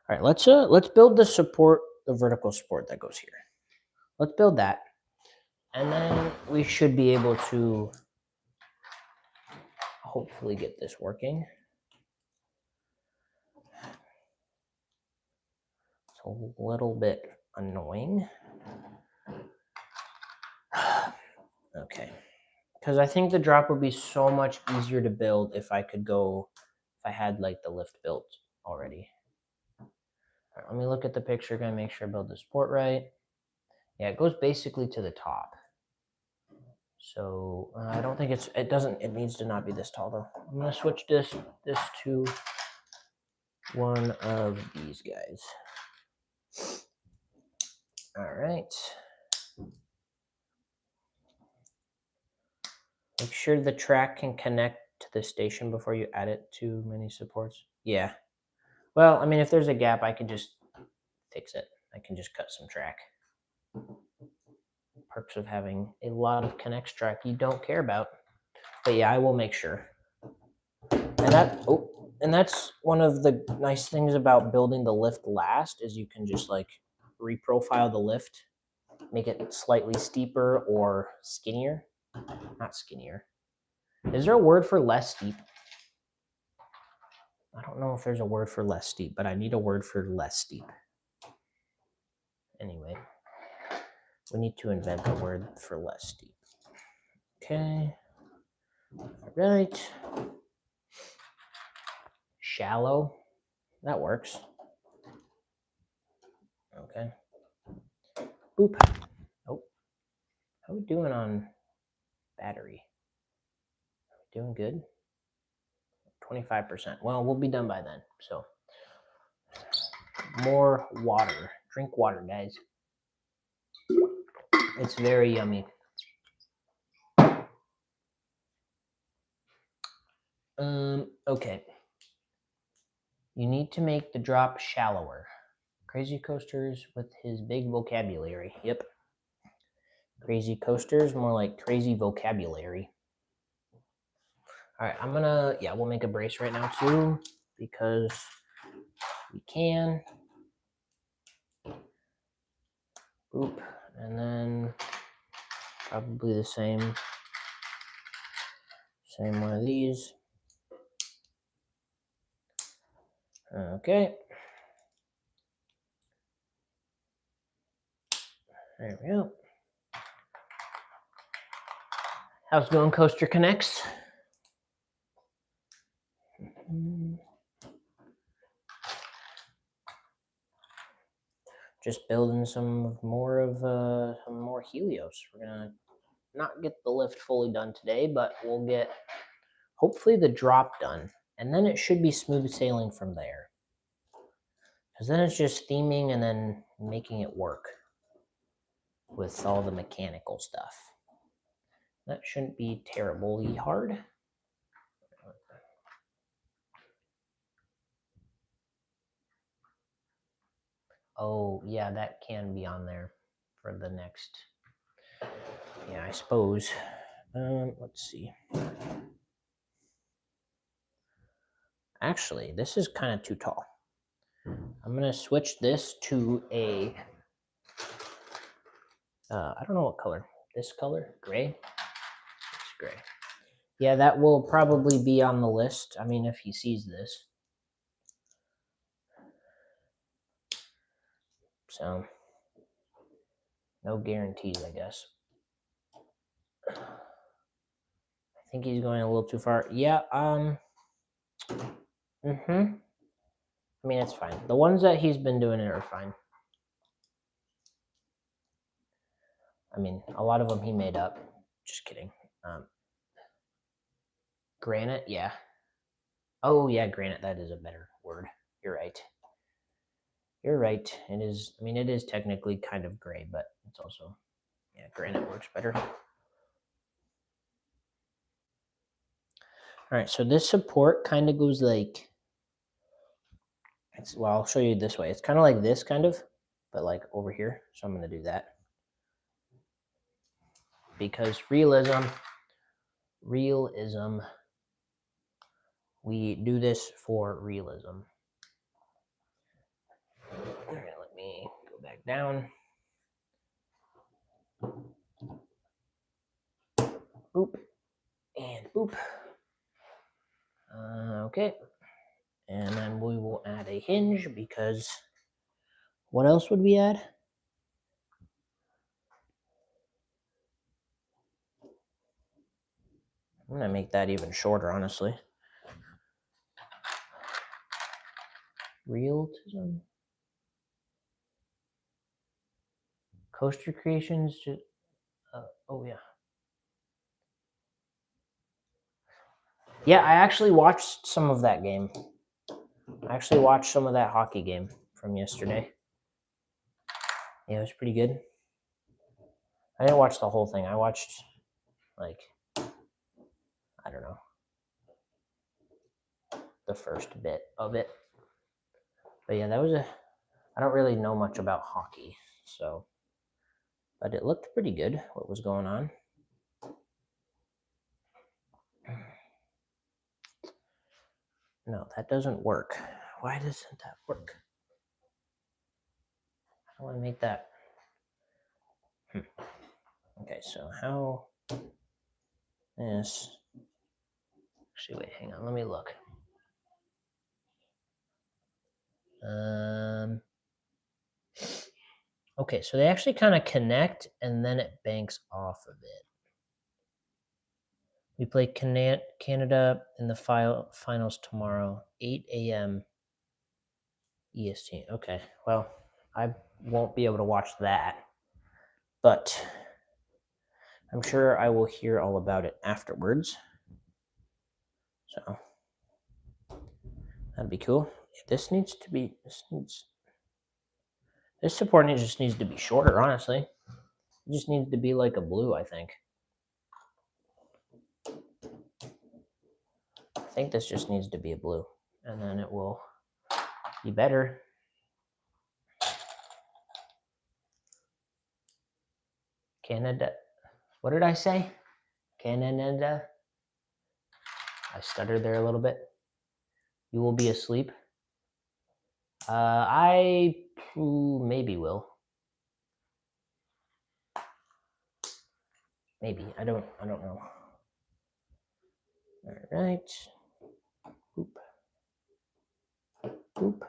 All right, let's build the support, the vertical support that goes here. Let's build that. And then we should be able to hopefully get this working. It's a little bit annoying. Okay. Because I think the drop would be so much easier to build if I had like the lift built already. All right, let me look at the picture again, make sure I build the support right. Yeah, it goes basically to the top. So I don't think it needs to not be this tall though. I'm gonna switch this to one of these guys. All right. Make sure the track can connect to the station before you add it to many supports. Yeah. Well, I mean, if there's a gap, I can just fix it. I can just cut some track. Perks of having a lot of connects track you don't care about. But yeah, I will make sure. And that's one of the nice things about building the lift last is you can just like reprofile the lift, make it slightly steeper or skinnier. Not skinnier. Is there a word for less steep? I don't know if there's a word for less steep, but I need a word for less steep. Anyway, we need to invent a word for less steep. Okay. All right. Shallow. That works. Okay. Boop. Oh. How are we doing on battery? Are we doing good? 25%. Well, we'll be done by then. So, more water. Drink water, guys. It's very yummy. Okay. You need to make the drop shallower. Crazy Coasters with his big vocabulary. Yep. Crazy Coasters, more like crazy vocabulary. All right, we'll make a brace right now too because we can. Boop. And then probably the same one of these. Okay. There we go. How's it going, Coaster Connects? Just building some more Helios. We're gonna not get the lift fully done today, but we'll get hopefully the drop done, and then it should be smooth sailing from there. Because then it's just theming and then making it work with all the mechanical stuff. That shouldn't be terribly hard. Oh, yeah, that can be on there for the next. Yeah, I suppose. Let's see. Actually, this is kind of too tall. I'm going to switch this to a, I don't know what color. This color? Gray? It's gray. Yeah, that will probably be on the list. I mean, if he sees this. So, no guarantees, I guess. I think he's going a little too far. Yeah, I mean, it's fine. The ones that he's been doing it are fine. I mean, a lot of them he made up. Just kidding. Granite, yeah. Oh, yeah, granite. That is a better word. You're right. You're right. It is. I mean, it is technically kind of gray, but it's also, yeah, granite works better. All right, so this support kind of goes like, well, I'll show you this way. It's kind of like this, kind of, but like over here. So I'm going to do that. because realism, we do this for realism. All right, let me go back down. Boop and boop. Okay, and then we will add a hinge because what else would we add? I'm gonna make that even shorter, honestly. Realism. Coaster Creations. Oh yeah. Yeah, I actually watched some of that game. I actually watched some of that hockey game from yesterday. Yeah, it was pretty good. I didn't watch the whole thing. I watched like, I don't know, the first bit of it. But yeah, that was I don't really know much about hockey, so, but it looked pretty good what was going on. No, that doesn't work. Why doesn't that work? I want to make that. Okay, so how this. Actually, wait, hang on. Let me look. Okay, so they actually kind of connect and then it banks off of it. We play Canada in the finals tomorrow, 8 a.m. EST. Okay, well, I won't be able to watch that, but I'm sure I will hear all about it afterwards. So that'd be cool. This support just needs to be shorter, honestly. It just needs to be like a blue, I think. I think this just needs to be a blue, and then it will be better. Canada. What did I say? Canada. I stuttered there a little bit. You will be asleep. I maybe will. Maybe. I don't know. All right. Boop. Boop.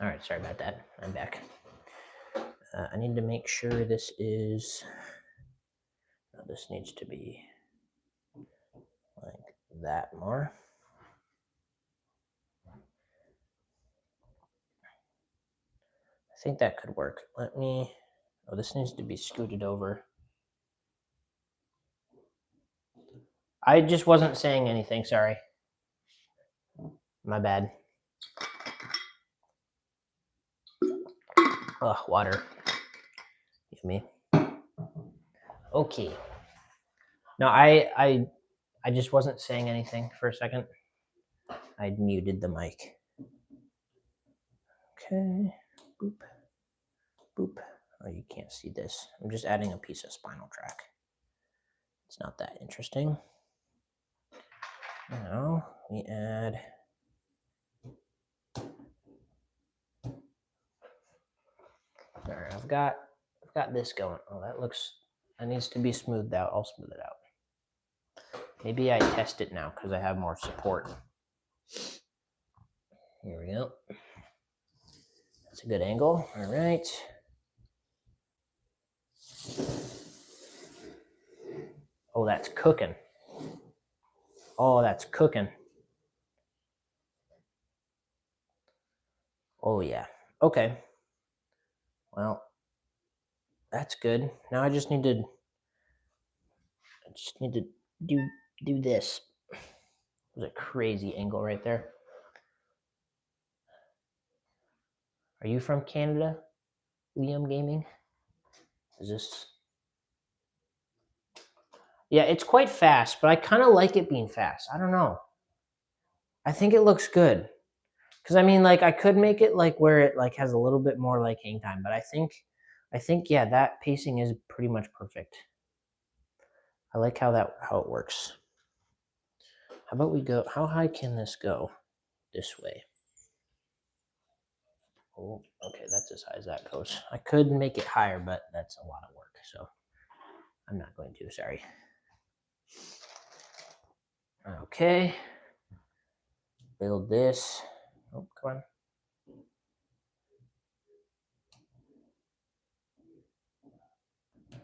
All right. Sorry about that. I'm back. I need to make sure this is. No, this needs to be like that more. I think that could work. Let me. Oh, this needs to be scooted over. I just wasn't saying anything. Sorry. My bad. Ugh, water. Yummy. Okay. No, I just wasn't saying anything for a second. I muted the mic. Okay. Boop. Boop. Oh, you can't see this. I'm just adding a piece of spinal track. It's not that interesting. Now we add. All right, I've got this going. Oh, that needs to be smoothed out. I'll smooth it out. Maybe I test it now because I have more support. Here we go. That's a good angle. All right. Oh, that's cooking. Oh, that's cooking. Oh, yeah. Okay. Well, that's good. Now I just need to do this. There's a crazy angle right there. Are you from Canada, Liam Gaming? Is this? Yeah, it's quite fast, but I kind of like it being fast. I don't know. I think it looks good. Because I mean, like I could make it like where it like has a little bit more like hang time, but I think yeah, that pacing is pretty much perfect. I like how it works. How about we go? How high can this go? This way. Oh, okay, that's as high as that goes. I could make it higher, but that's a lot of work, so I'm not going to. Sorry. Okay. Build this. Oh, come on.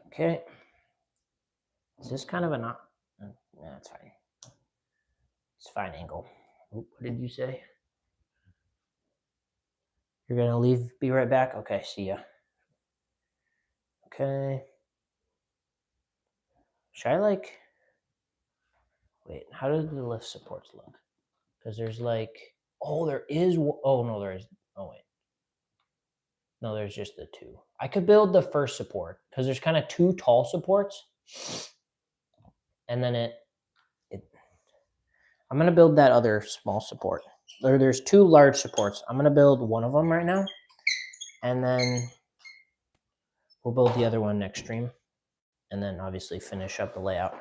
Okay. Is this kind of a not? No, it's fine. It's fine angle. Oh, what did you say? You're gonna leave. Be right back. Okay. See ya. Okay. Should I like? Wait. How do the lift supports look? Because there's like. Oh, there is. Oh no, there is. Oh wait. No, there's just the two. I could build the first support because there's kind of two tall supports, and then I'm gonna build that other small support. There's two large supports. I'm gonna build one of them right now, and then we'll build the other one next stream, and then obviously finish up the layout.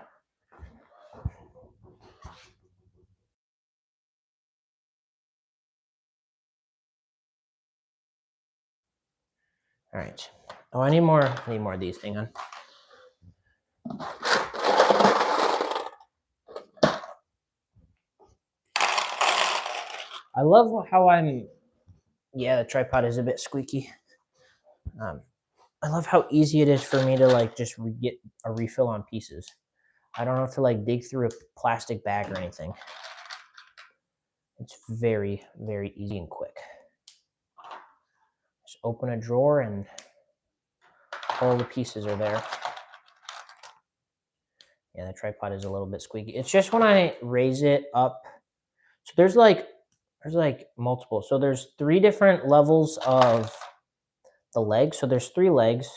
All right. Oh, I need more of these. Hang on. I love how yeah, the tripod is a bit squeaky. I love how easy it is for me to like just get a refill on pieces. I don't have to like dig through a plastic bag or anything. It's very, very easy and quick. Just open a drawer and all the pieces are there. Yeah, the tripod is a little bit squeaky. It's just when I raise it up. So there's like multiple. So there's 3 different levels of the leg. So there's 3 legs,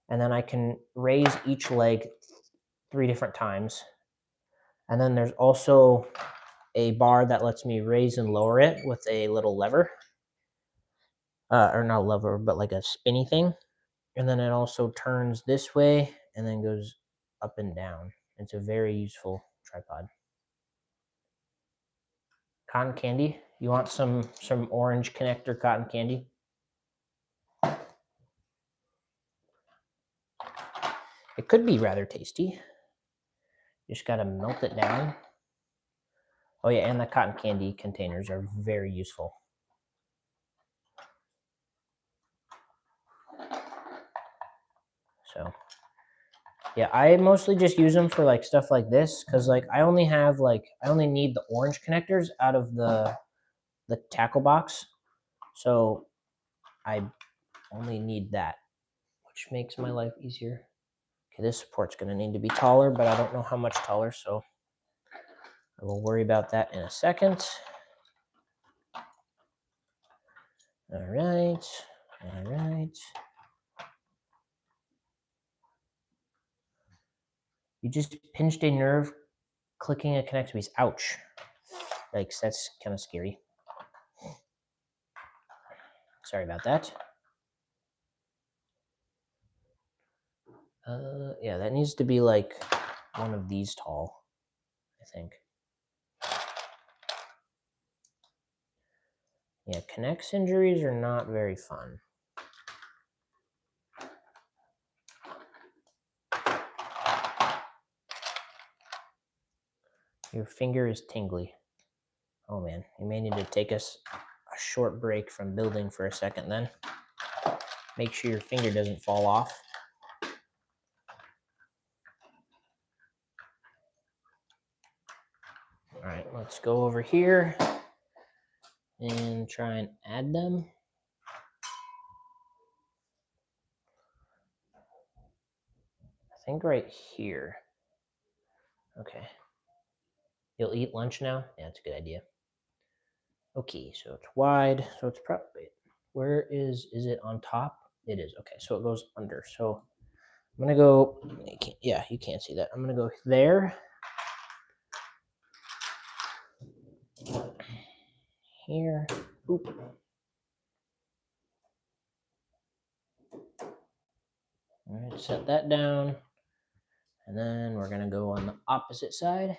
and then I can raise each leg 3 different times. And then there's also a bar that lets me raise and lower it with a little lever. Or not a lever, but like a spinny thing. And then it also turns this way and then goes up and down. It's a very useful tripod. Cotton candy. You want some orange connector cotton candy? It could be rather tasty. You just gotta melt it down. Oh yeah, and the cotton candy containers are very useful. So yeah, I mostly just use them for like stuff like this because like I only need the orange connectors out of the tackle box. So I only need that, which makes my life easier. Okay, this support's gonna need to be taller, but I don't know how much taller, so I will worry about that in a second. All right. You just pinched a nerve clicking a connect piece. Ouch. Yikes, that's kind of scary. Sorry about that. Yeah, that needs to be like one of these tall, I think. Yeah, connects injuries are not very fun. Your finger is tingly. Oh man, you may need to take us a short break from building for a second then. Make sure your finger doesn't fall off. All right, let's go over here and try and add them. think right here. Okay. You'll eat lunch now? Yeah, that's a good idea. Okay, so it's wide. So it's probably, where is it on top? It is. Okay, so it goes under. So I'm going to go, yeah, you can't see that. I'm going to go there. Here. Oop. All right, set that down. And then we're going to go on the opposite side.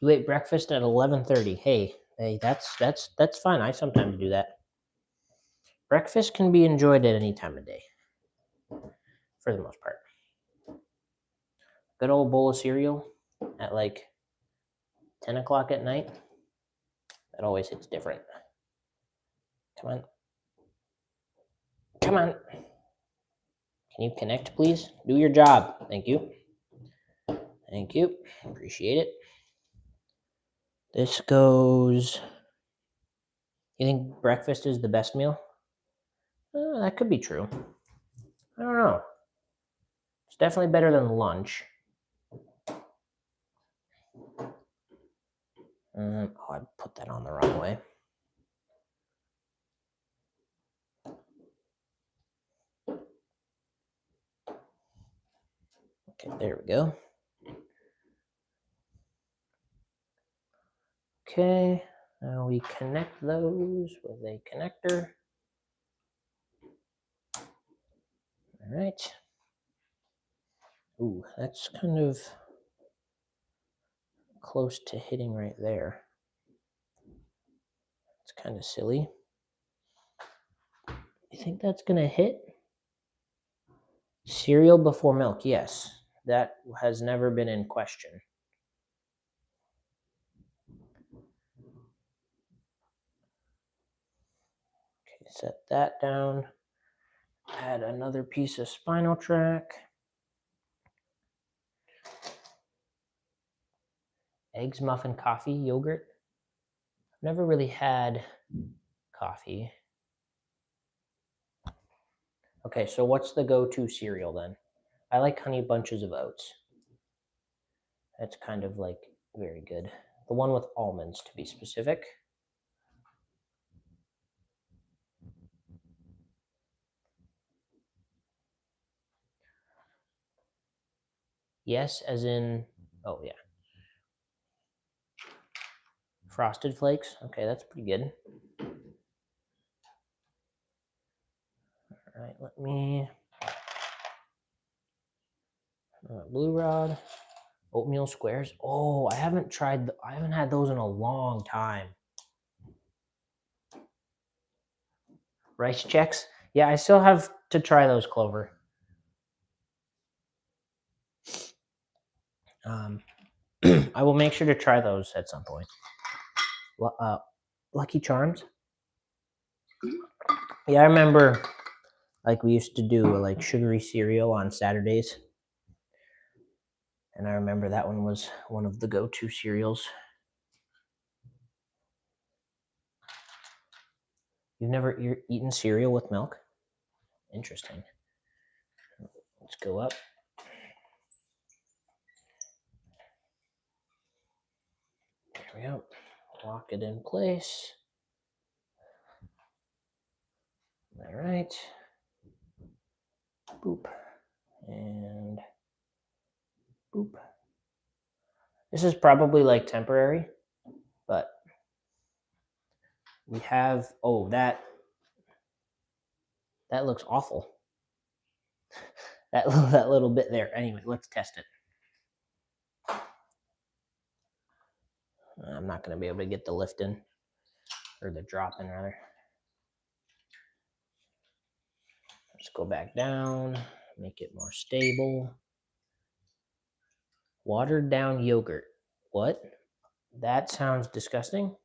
You ate breakfast at 11:30. Hey, that's fine. I sometimes do that. Breakfast can be enjoyed at any time of day, for the most part. Good old bowl of cereal at like 10 o'clock at night. That always hits different. Come on. Come on. Can you connect, please? Do your job. Thank you. Thank you. Appreciate it. This goes. You think breakfast is the best meal? That could be true. I don't know. It's definitely better than lunch. Oh, I put that on the wrong way. Okay, there we go. Okay, now we connect those with a connector. All right. Ooh, that's kind of close to hitting right there. It's kind of silly. You think that's gonna hit? Cereal before milk, yes. That has never been in question. Okay, set that down. Add another piece of spinal track. Eggs, muffin, coffee, yogurt. I've never really had coffee. Okay, so what's the go-to cereal then? I like Honey Bunches of Oats. That's kind of like very good. The one with almonds, to be specific. Yes, as in, oh yeah. Frosted Flakes. Okay, that's pretty good. All right, let me. Blue Rod. Oatmeal squares. Oh, I haven't had those in a long time. Rice checks. Yeah, I still have to try those, Clover. I will make sure to try those at some point. Lucky Charms. Yeah, I remember, like, we used to do like sugary cereal on Saturdays, and I remember that one was one of the go-to cereals. You've never eaten cereal with milk? Interesting. Let's go up. There we go. Lock it in place. All right. Boop. And boop. This is probably like temporary, but we have, oh, that looks awful. that little bit there. Anyway, let's test it. I'm not going to be able to get the lift in, or the drop in rather. Let's go back down, make it more stable. Watered down yogurt. What? That sounds disgusting.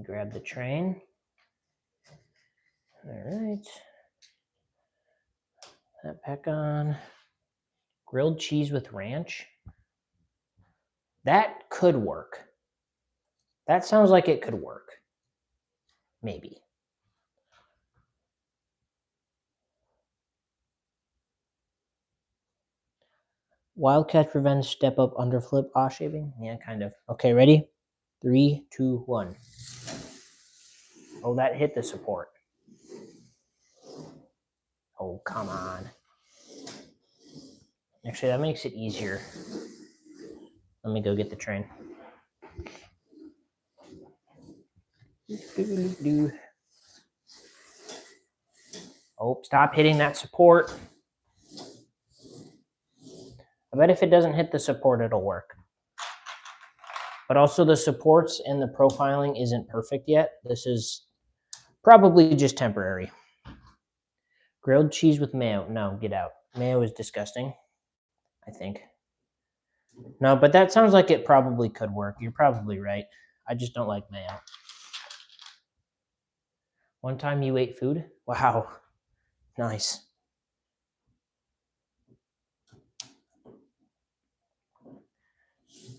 Grab the train. All right. That back on. Grilled cheese with ranch. That could work. That sounds like it could work. Maybe. Wildcat prevents step up underflip aw shaving. Yeah, kind of. Okay, ready? 3, 2, 1. Oh, that hit the support. Oh, come on. Actually, that makes it easier. Let me go get the train. Oh, stop hitting that support. I bet if it doesn't hit the support, it'll work. But also the supports and the profiling isn't perfect yet. This is probably just temporary. Grilled cheese with mayo. No, get out. Mayo is disgusting, I think. No, but that sounds like it probably could work. You're probably right. I just don't like mayo. One time you ate food? Wow. Nice.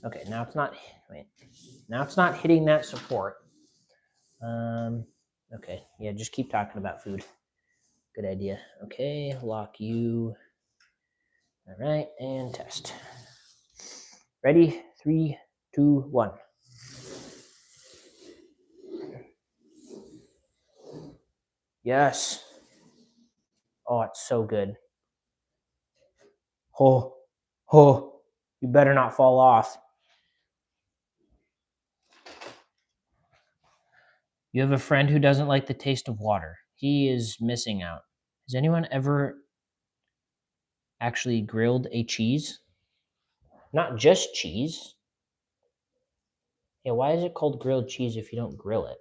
Okay, now it's not, wait. Now it's not hitting that support. Okay, yeah, just keep talking about food. Good idea. Okay, lock you. All right, and test. Ready? 3, 2, 1. Yes. Oh, it's so good. Oh, oh, you better not fall off. You have a friend who doesn't like the taste of water. He is missing out. Has anyone ever actually grilled a cheese? Not just cheese. Yeah, why is it called grilled cheese if you don't grill it?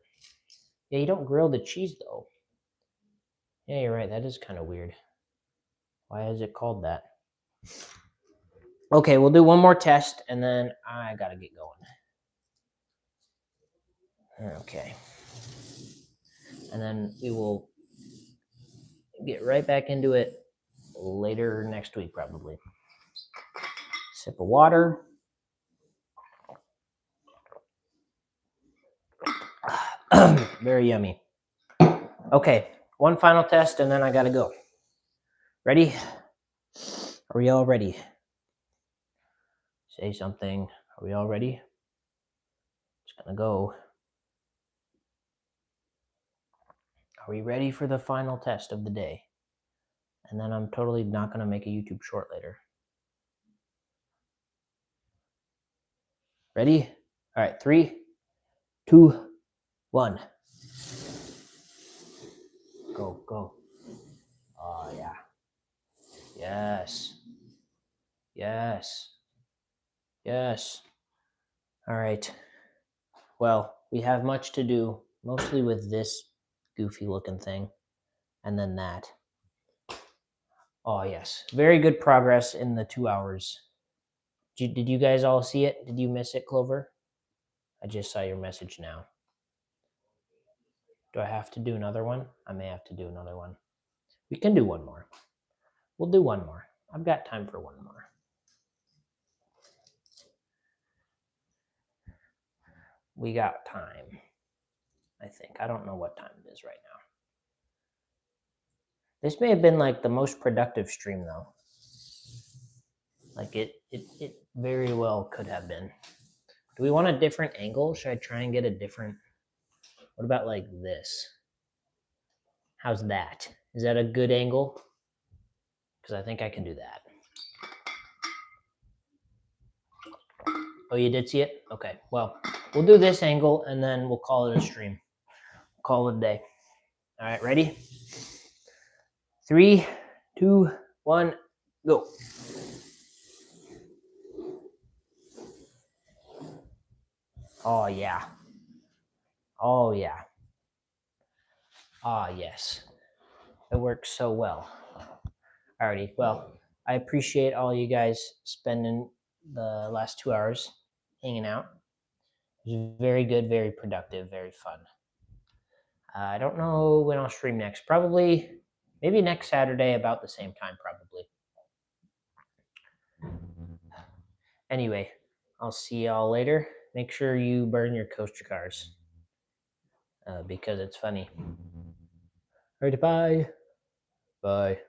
Yeah, you don't grill the cheese though. Yeah, you're right. That is kind of weird. Why is it called that? Okay, we'll do one more test and then I gotta get going. Okay. And then we will get right back into it later next week, probably. Sip of water. Very yummy. Okay, one final test and then I gotta go. Ready? Are we all ready? Say something. Are we all ready? It's gonna go. Are we ready for the final test of the day? And then I'm totally not gonna make a YouTube short later. Ready? All right, 3, 2, 1. Go, go. Oh, yeah. Yes. Yes. Yes. All right. Well, we have much to do, mostly with this goofy looking thing, and then that. Oh, yes. Very good progress in the 2 hours. Did you guys all see it? Did you miss it, Clover? I just saw your message now. Do I have to do another one? I may have to do another one. We can do one more. We'll do one more. I've got time for one more. We got time, I think. I don't know what time it is right now. This may have been like the most productive stream, though. Like it very well could have been. Do we want a different angle? Should I try and get a different? What about like this? How's that? Is that a good angle? Because I think I can do that. Oh, you did see it? Okay. Well, we'll do this angle and then we'll call it a stream. Call it a day. All right, ready? 3, 2, 1, go. Oh, yeah. Oh, yeah. Ah, yes. It works so well. Alrighty. Well, I appreciate all you guys spending the last 2 hours hanging out. It was very good, very productive, very fun. I don't know when I'll stream next. Probably, maybe next Saturday about the same time, probably. Anyway, I'll see y'all later. Make sure you burn your coaster cars because it's funny. Alrighty, bye. Bye.